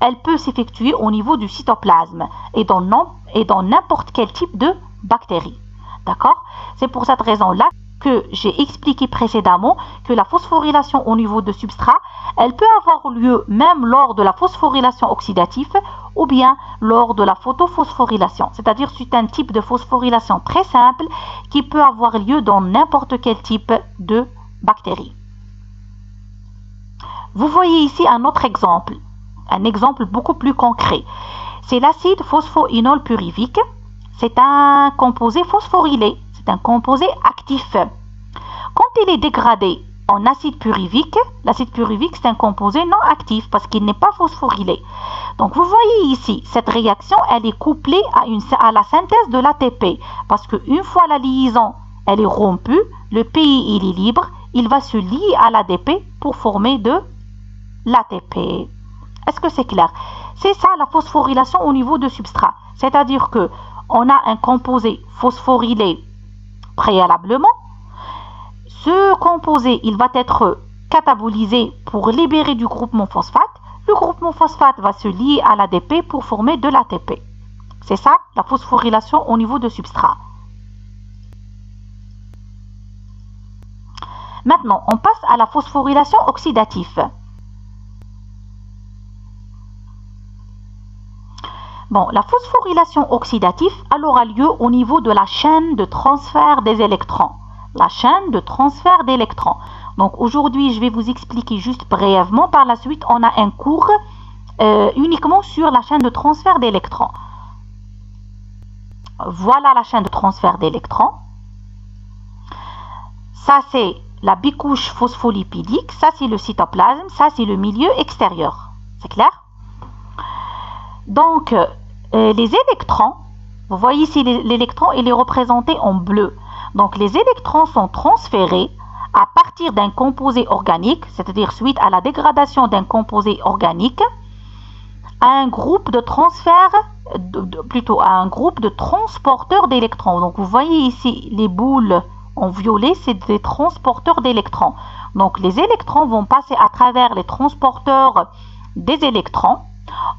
elle peut s'effectuer au niveau du cytoplasme et dans n'importe quel type de bactérie. D'accord? C'est pour cette raison-là que j'ai expliqué précédemment que la phosphorylation au niveau de substrat, elle peut avoir lieu même lors de la phosphorylation oxydative ou bien lors de la photophosphorylation. C'est-à-dire c'est un type de phosphorylation très simple qui peut avoir lieu dans n'importe quel type de bactérie. Vous voyez ici un autre exemple. Un exemple beaucoup plus concret. C'est l'acide phosphoinol pyruvique. C'est un composé phosphorylé. C'est un composé actif. Quand il est dégradé en acide pyruvique, l'acide pyruvique c'est un composé non actif parce qu'il n'est pas phosphorylé. Donc vous voyez ici, cette réaction, elle est couplée à la synthèse de l'ATP. Parce qu'une fois la liaison, elle est rompue, le PI il est libre, il va se lier à l'ADP pour former de l'ATP. Est-ce que c'est clair? C'est ça la phosphorylation au niveau de substrat. C'est-à-dire que on a un composé phosphorylé préalablement. Ce composé, il va être catabolisé pour libérer du groupement phosphate. Le groupement phosphate va se lier à l'ADP pour former de l'ATP. C'est ça la phosphorylation au niveau de substrat. Maintenant, on passe à la phosphorylation oxydative. Bon, la phosphorylation oxydative aura lieu au niveau de la chaîne de transfert des électrons. La chaîne de transfert d'électrons. Donc aujourd'hui, je vais vous expliquer juste brièvement. Par la suite, on a un cours uniquement sur la chaîne de transfert d'électrons. Voilà la chaîne de transfert d'électrons. Ça, c'est la bicouche phospholipidique. Ça, c'est le cytoplasme. Ça, c'est le milieu extérieur. C'est clair? Donc, les électrons, vous voyez ici l'électron, il est représenté en bleu. Donc, les électrons sont transférés à partir d'un composé organique, c'est-à-dire suite à la dégradation d'un composé organique, à un groupe de transfert, plutôt à un groupe de transporteurs d'électrons. Donc, vous voyez ici les boules en violet, c'est des transporteurs d'électrons. Donc, les électrons vont passer à travers les transporteurs des électrons.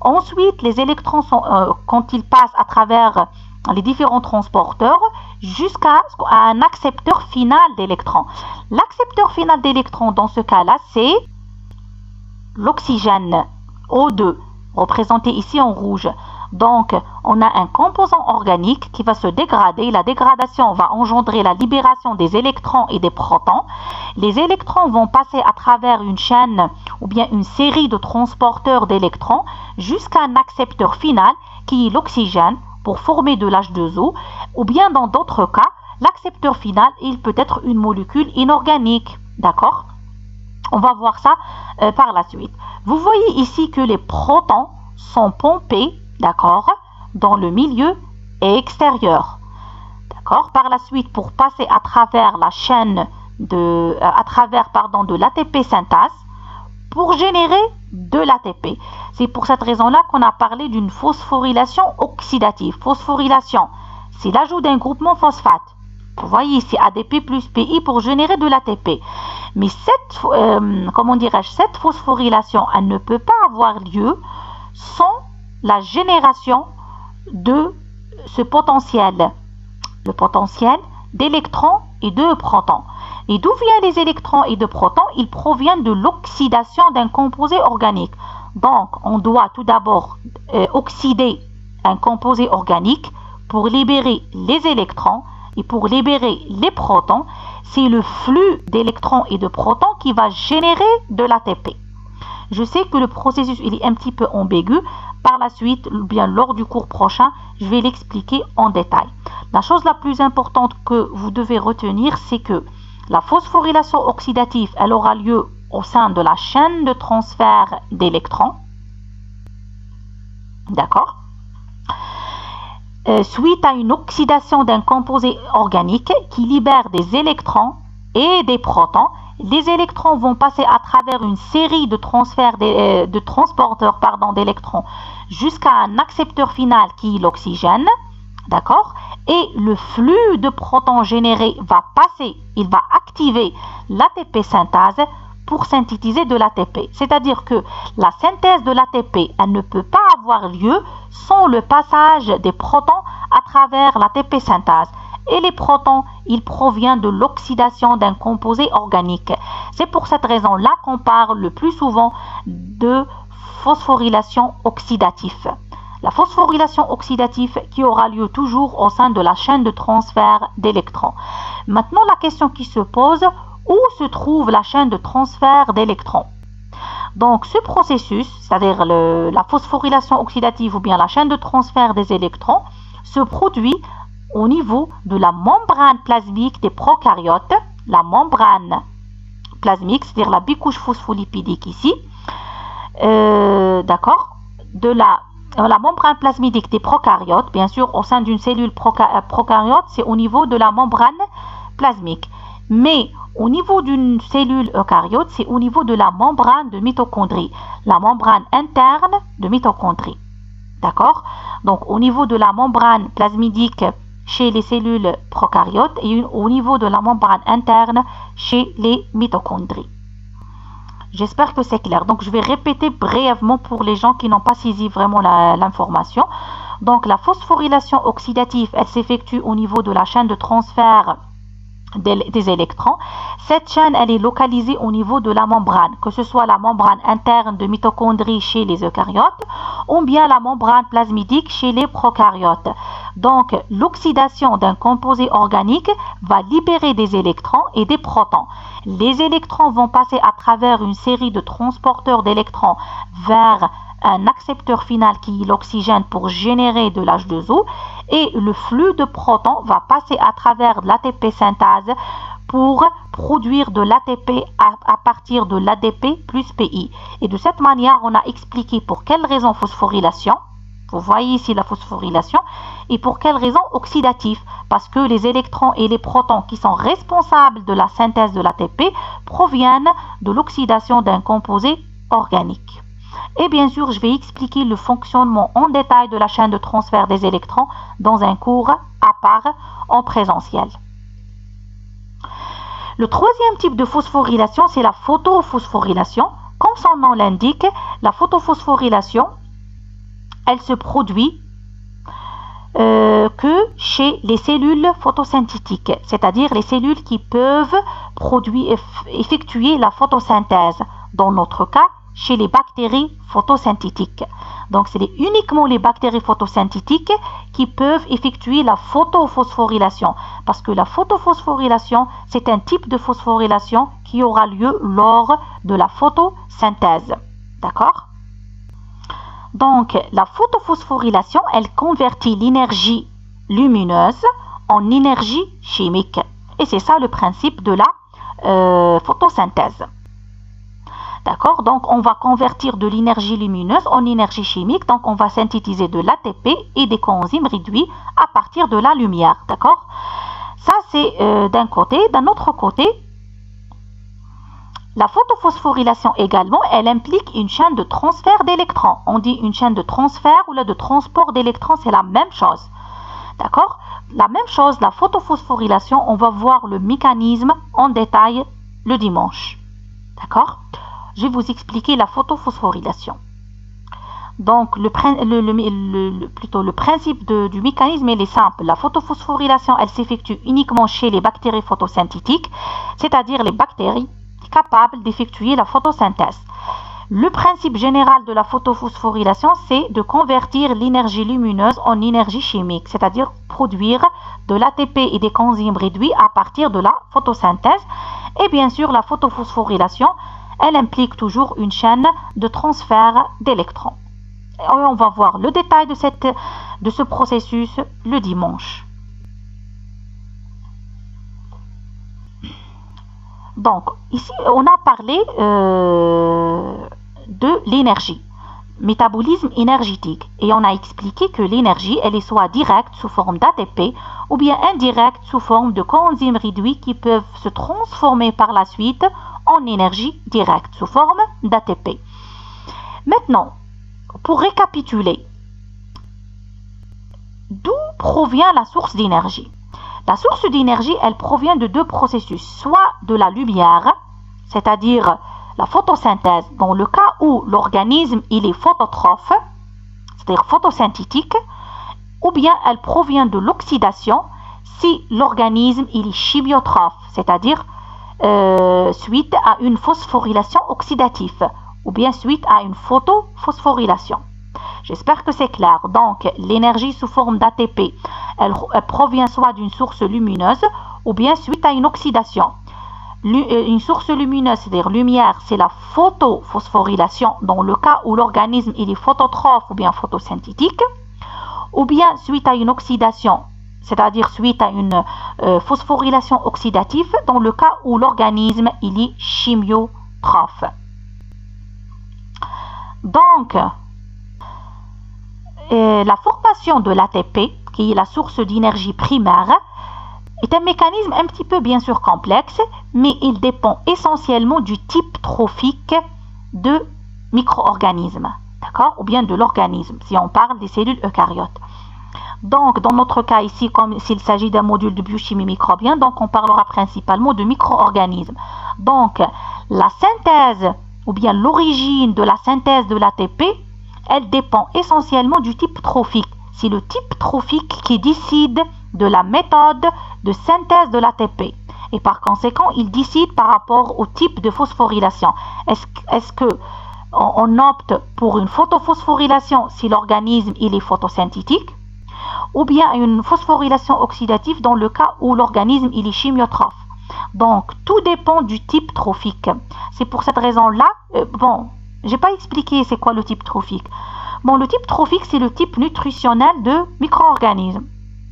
Ensuite, les électrons sont, quand ils passent à travers les différents transporteurs, jusqu'à un accepteur final d'électrons. L'accepteur final d'électrons, dans ce cas-là, c'est l'oxygène, O2, représenté ici en rouge. Donc, on a un composant organique qui va se dégrader. La dégradation va engendrer la libération des électrons et des protons. Les électrons vont passer à travers une chaîne ou bien une série de transporteurs d'électrons jusqu'à un accepteur final qui est l'oxygène pour former de l'H2O. Ou bien dans d'autres cas, l'accepteur final, il peut être une molécule inorganique. D'accord? On va voir ça par la suite. Vous voyez ici que les protons sont pompés, d'accord, dans le milieu extérieur. D'accord? Par la suite, pour passer à travers la chaîne de l'ATP synthase, pour générer de l'ATP. C'est pour cette raison-là qu'on a parlé d'une phosphorylation oxydative. Phosphorylation, c'est l'ajout d'un groupement phosphate. Vous voyez ici ADP plus PI pour générer de l'ATP. Mais cette phosphorylation, elle ne peut pas avoir lieu sans la génération de ce potentiel, le potentiel d'électrons et de protons. Et d'où viennent les électrons et de protons? Ils proviennent de l'oxydation d'un composé organique. Donc, on doit tout d'abord oxyder un composé organique pour libérer les électrons et pour libérer les protons. C'est le flux d'électrons et de protons qui va générer de l'ATP. Je sais que le processus il est un petit peu ambigu. Par la suite, bien lors du cours prochain, je vais l'expliquer en détail. La chose la plus importante que vous devez retenir, c'est que la phosphorylation oxydative, elle aura lieu au sein de la chaîne de transfert d'électrons. D'accord? Suite à une oxydation d'un composé organique qui libère des électrons et des protons, les électrons vont passer à travers une série de transporteurs d'électrons jusqu'à un accepteur final qui est l'oxygène. D'accord? Et le flux de protons généré va passer, il va activer l'ATP synthase pour synthétiser de l'ATP. C'est-à-dire que la synthèse de l'ATP, elle ne peut pas avoir lieu sans le passage des protons à travers l'ATP synthase. Et les protons, ils proviennent de l'oxydation d'un composé organique. C'est pour cette raison-là qu'on parle le plus souvent de phosphorylation oxydative. La phosphorylation oxydative qui aura lieu toujours au sein de la chaîne de transfert d'électrons. Maintenant, la question qui se pose, où se trouve la chaîne de transfert d'électrons? Donc, ce processus, c'est-à-dire la phosphorylation oxydative ou bien la chaîne de transfert des électrons, se produit au niveau de la membrane plasmique des prokaryotes, la membrane plasmique, c'est-à-dire la bicouche phospholipidique ici, d'accord, de la membrane plasmidique des prokaryotes, bien sûr, au sein d'une cellule prokaryote, c'est au niveau de la membrane plasmique. Mais au niveau d'une cellule eucaryote, c'est au niveau de la membrane de mitochondrie, la membrane interne de mitochondrie. D'accord? Donc, au niveau de la membrane plasmidique chez les cellules prokaryotes et au niveau de la membrane interne chez les mitochondries. J'espère que c'est clair. Donc, je vais répéter brièvement pour les gens qui n'ont pas saisi vraiment l'information. Donc, la phosphorylation oxydative, elle s'effectue au niveau de la chaîne de transfert des électrons. Cette chaîne, elle est localisée au niveau de la membrane, que ce soit la membrane interne de mitochondrie chez les eucaryotes ou bien la membrane plasmidique chez les prokaryotes. Donc, l'oxydation d'un composé organique va libérer des électrons et des protons. Les électrons vont passer à travers une série de transporteurs d'électrons vers un accepteur final qui est l'oxygène pour générer de l'H2O et le flux de protons va passer à travers l'ATP synthase pour produire de l'ATP à partir de l'ADP plus PI. Et de cette manière, on a expliqué pour quelle raison phosphorylation. Vous voyez ici la phosphorylation. Et pour quelle raison oxydatif? Parce que les électrons et les protons qui sont responsables de la synthèse de l'ATP proviennent de l'oxydation d'un composé organique. Et bien sûr, je vais expliquer le fonctionnement en détail de la chaîne de transfert des électrons dans un cours à part en présentiel. Le troisième type de phosphorylation, c'est la photophosphorylation. Comme son nom l'indique, la photophosphorylation, elle se produit que chez les cellules photosynthétiques, c'est-à-dire les cellules qui peuvent effectuer la photosynthèse. Dans notre cas, chez les bactéries photosynthétiques. Donc, c'est uniquement les bactéries photosynthétiques qui peuvent effectuer la photophosphorylation. Parce que la photophosphorylation, c'est un type de phosphorylation qui aura lieu lors de la photosynthèse. D'accord? Donc, la photophosphorylation, elle convertit l'énergie lumineuse en énergie chimique. Et c'est ça le principe de la photosynthèse. D'accord? Donc, on va convertir de l'énergie lumineuse en énergie chimique. Donc, on va synthétiser de l'ATP et des coenzymes réduits à partir de la lumière. D'accord? Ça, c'est d'un côté. D'un autre côté, la photophosphorylation également, elle implique une chaîne de transfert d'électrons. On dit une chaîne de transfert ou là de transport d'électrons, c'est la même chose. D'accord? La même chose, la photophosphorylation, on va voir le mécanisme en détail le dimanche. D'accord? Je vais vous expliquer la photophosphorylation. Donc, plutôt le principe du mécanisme il est simple. La photophosphorylation, elle s'effectue uniquement chez les bactéries photosynthétiques, c'est-à-dire les bactéries capables d'effectuer la photosynthèse. Le principe général de la photophosphorylation, c'est de convertir l'énergie lumineuse en énergie chimique, c'est-à-dire produire de l'ATP et des coenzymes réduits à partir de la photosynthèse. Et bien sûr, la photophosphorylation, elle implique toujours une chaîne de transfert d'électrons. Et on va voir le détail de ce processus le dimanche. Donc, ici, on a parlé de l'énergie, métabolisme énergétique. Et on a expliqué que l'énergie, elle est soit directe sous forme d'ATP ou bien indirecte sous forme de coenzymes réduits qui peuvent se transformer par la suite en énergie directe sous forme d'ATP. Maintenant, pour récapituler, d'où provient la source d'énergie? La source d'énergie, elle provient de deux processus, soit de la lumière, c'est-à-dire la photosynthèse, dans le cas où l'organisme il est phototrophe, c'est-à-dire photosynthétique, ou bien elle provient de l'oxydation si l'organisme il est chimiotrophe, c'est-à-dire suite à une phosphorylation oxydative, ou bien suite à une photophosphorylation. J'espère que c'est clair. Donc, l'énergie sous forme d'ATP, elle provient soit d'une source lumineuse ou bien suite à une oxydation. Une source lumineuse, c'est-à-dire lumière, c'est la photophosphorylation dans le cas où l'organisme il est phototrophe ou bien photosynthétique, ou bien suite à une oxydation, c'est-à-dire suite à une phosphorylation oxydative dans le cas où l'organisme il est chimiotrophe. Donc, la formation de l'ATP, qui est la source d'énergie primaire, est un mécanisme un petit peu bien sûr complexe, mais il dépend essentiellement du type trophique de micro-organisme, d'accord, ou bien de l'organisme, si on parle des cellules eucaryotes. Donc, dans notre cas ici, comme s'il s'agit d'un module de biochimie microbienne, donc on parlera principalement de micro-organismes. Donc, la synthèse ou bien l'origine de la synthèse de l'ATP, elle dépend essentiellement du type trophique. C'est le type trophique qui décide de la méthode de synthèse de l'ATP. Et par conséquent, il décide par rapport au type de phosphorylation. Est-ce que on opte pour une photophosphorylation si l'organisme il est photosynthétique, ou bien une phosphorylation oxydative dans le cas où l'organisme il est chimiotrophe. Donc, tout dépend du type trophique. C'est pour cette raison-là, j'ai pas expliqué c'est quoi le type trophique. Bon, le type trophique, c'est le type nutritionnel de micro-organismes.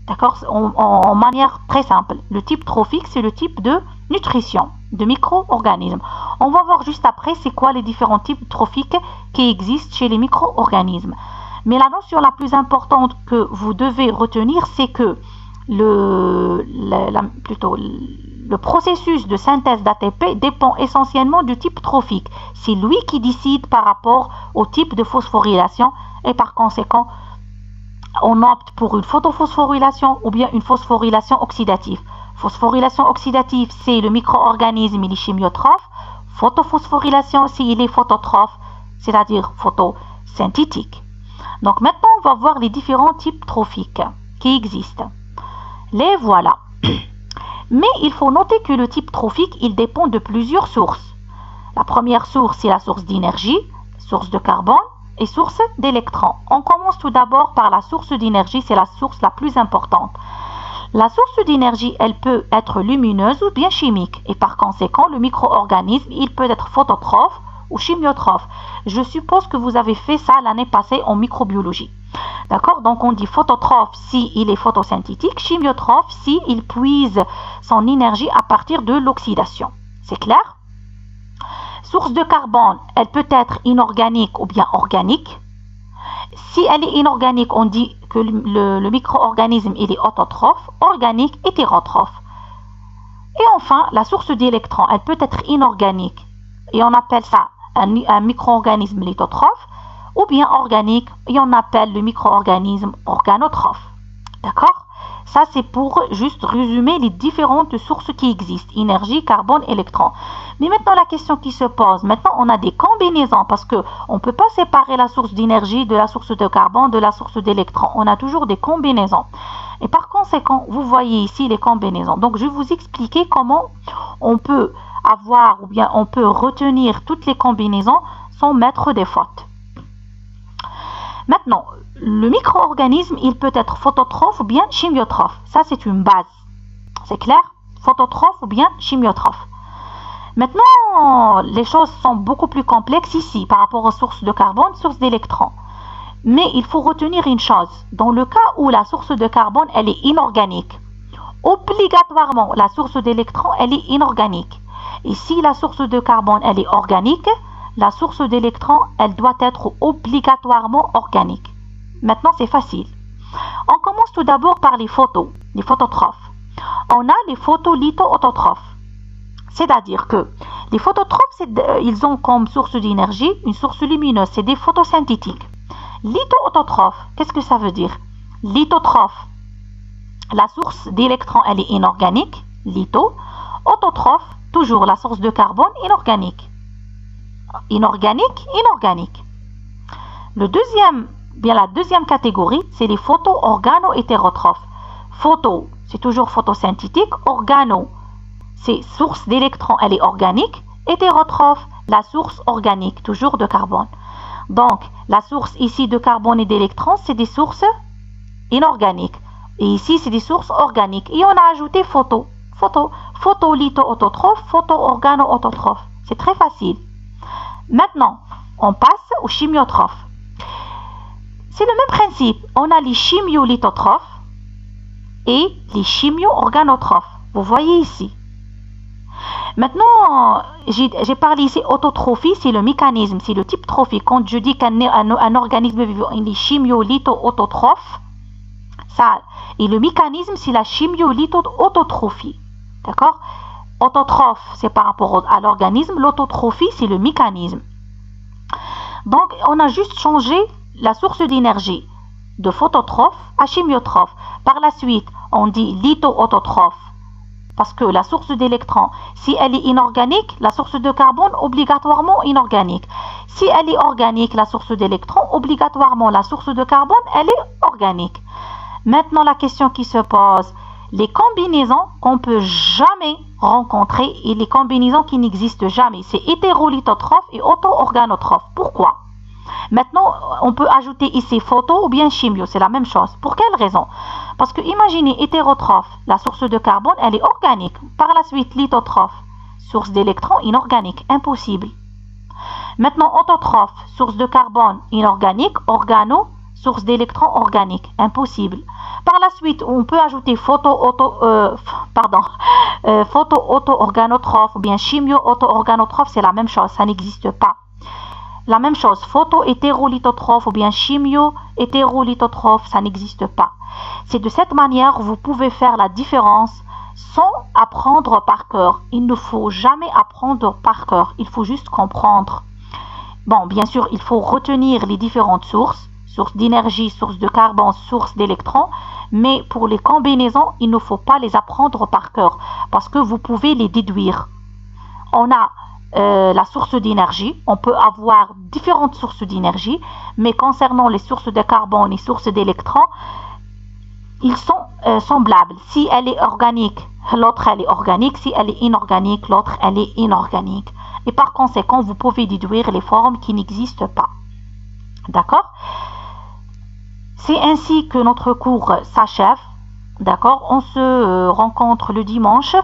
D'accord? En manière très simple. Le type trophique, c'est le type de nutrition de micro-organismes. On va voir juste après c'est quoi les différents types trophiques qui existent chez les micro-organismes. Mais la notion la plus importante que vous devez retenir, c'est que le processus de synthèse d'ATP dépend essentiellement du type trophique. C'est lui qui décide par rapport au type de phosphorylation et par conséquent, on opte pour une photophosphorylation ou bien une phosphorylation oxydative. Phosphorylation oxydative, c'est le micro-organisme, il est chimiotrophe. Photophosphorylation, c'est il est phototrophe, c'est-à-dire photosynthétique. Donc maintenant, on va voir les différents types trophiques qui existent. Les voilà. Mais il faut noter que le type trophique, il dépend de plusieurs sources. La première source, c'est la source d'énergie, source de carbone et source d'électrons. On commence tout d'abord par la source d'énergie, c'est la source la plus importante. La source d'énergie, elle peut être lumineuse ou bien chimique. Et par conséquent, le micro-organisme, il peut être phototrophe ou chimiotrophe. Je suppose que vous avez fait ça l'année passée en microbiologie. D'accord? Donc on dit phototrophe si il est photosynthétique, chimiotrophe si il puise son énergie à partir de l'oxydation. C'est clair? Source de carbone, elle peut être inorganique ou bien organique. Si elle est inorganique, on dit que le micro-organisme il est autotrophe, organique, hétérotrophe. Et enfin, la source d'électrons, elle peut être inorganique et on appelle ça un micro-organisme lithotrophe, ou bien organique et on appelle le micro-organisme organotrophe. D'accord? Ça, c'est pour juste résumer les différentes sources qui existent, énergie, carbone, électron. Mais maintenant, la question qui se pose, maintenant, on a des combinaisons parce que on ne peut pas séparer la source d'énergie de la source de carbone, de la source d'électron. On a toujours des combinaisons. Et par conséquent, vous voyez ici les combinaisons. Donc, je vais vous expliquer comment on peut avoir ou bien on peut retenir toutes les combinaisons sans mettre des fautes. Maintenant, le micro-organisme, il peut être phototrophe ou bien chimiotrophe. Ça, c'est une base. C'est clair? Phototrophe ou bien chimiotrophe. Maintenant, les choses sont beaucoup plus complexes ici par rapport aux sources de carbone, sources d'électrons. Mais il faut retenir une chose. Dans le cas où la source de carbone, elle est inorganique, obligatoirement, la source d'électrons, elle est inorganique. Et si la source de carbone, elle est organique, la source d'électrons, elle doit être obligatoirement organique. Maintenant, c'est facile. On commence tout d'abord par les phototrophes. On a les photolitho-autotrophes. C'est-à-dire que les phototrophes, ils ont comme source d'énergie une source lumineuse, c'est des photosynthétiques. Litho-autotrophes, qu'est-ce que ça veut dire? Lithotrophe, la source d'électrons, elle est inorganique, litho. Autotrophe, toujours la source de carbone, inorganique. Inorganique. La deuxième catégorie, c'est les photo-organo-hétérotrophes. Photo, c'est toujours photosynthétique. Organo, c'est source d'électrons, elle est organique. Hétérotrophe, la source organique, toujours de carbone. Donc, la source ici de carbone et d'électrons, c'est des sources inorganiques. Et ici, c'est des sources organiques. Et on a ajouté photolitho-autotrophe, photo-organo-autotrophe. C'est très facile. Maintenant, on passe aux chimiotrophes. C'est le même principe. On a les chimiolithotrophes et les chimio-organotrophes. Vous voyez ici. Maintenant, j'ai parlé ici autotrophie, c'est le mécanisme, c'est le type trophie. Quand je dis qu'un organisme vivant est chimiolitho-autotrophe, ça, et le mécanisme, c'est la chimiolitho-autotrophie. D'accord? Autotrophe, c'est par rapport à l'organisme. L'autotrophie, c'est le mécanisme. Donc, on a juste changé la source d'énergie de phototrophe à chimiotrophe. Par la suite, on dit litho-autotrophe parce que la source d'électrons, si elle est inorganique, la source de carbone, obligatoirement inorganique. Si elle est organique, la source d'électrons, obligatoirement la source de carbone, elle est organique. Maintenant, la question qui se pose, les combinaisons qu'on peut jamais rencontrer et les combinaisons qui n'existent jamais, c'est hétérolithotrophe et auto-organotrophe. Pourquoi? Maintenant, on peut ajouter ici photo ou bien chimio, c'est la même chose. Pour quelle raison? Parce que imaginez hétérotrophe, la source de carbone, elle est organique. Par la suite, lithotrophe, source d'électrons inorganique, impossible. Maintenant, autotrophe, source de carbone inorganique, organo, source d'électrons organique, impossible. Par la suite, on peut ajouter photo-auto-organotrophe ou bien chimio-auto-organotrophe, c'est la même chose, ça n'existe pas. La même chose, photo-hétérolithotrophe ou bien chimio-hétérolithotrophe, ça n'existe pas. C'est de cette manière que vous pouvez faire la différence sans apprendre par cœur. Il ne faut jamais apprendre par cœur, il faut juste comprendre. Bon, bien sûr, il faut retenir les différentes sources d'énergie, source de carbone, source d'électrons, mais pour les combinaisons, il ne faut pas les apprendre par cœur parce que vous pouvez les déduire. On a la source d'énergie, on peut avoir différentes sources d'énergie, mais concernant les sources de carbone et sources d'électrons, ils sont semblables. Si elle est organique, l'autre elle est organique. Si elle est inorganique, l'autre elle est inorganique. Et par conséquent, vous pouvez déduire les formes qui n'existent pas. D'accord? C'est ainsi que notre cours s'achève. D'accord? On se rencontre le dimanche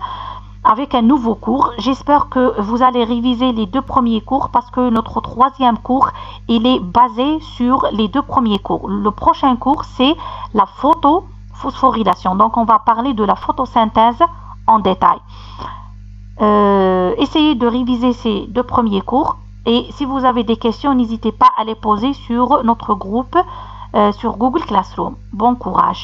avec un nouveau cours. J'espère que vous allez réviser les deux premiers cours parce que notre troisième cours, il est basé sur les deux premiers cours. Le prochain cours, c'est la photophosphorylation. Donc, on va parler de la photosynthèse en détail. Essayez de réviser ces deux premiers cours. Et si vous avez des questions, n'hésitez pas à les poser sur notre groupe sur Google Classroom. Bon courage.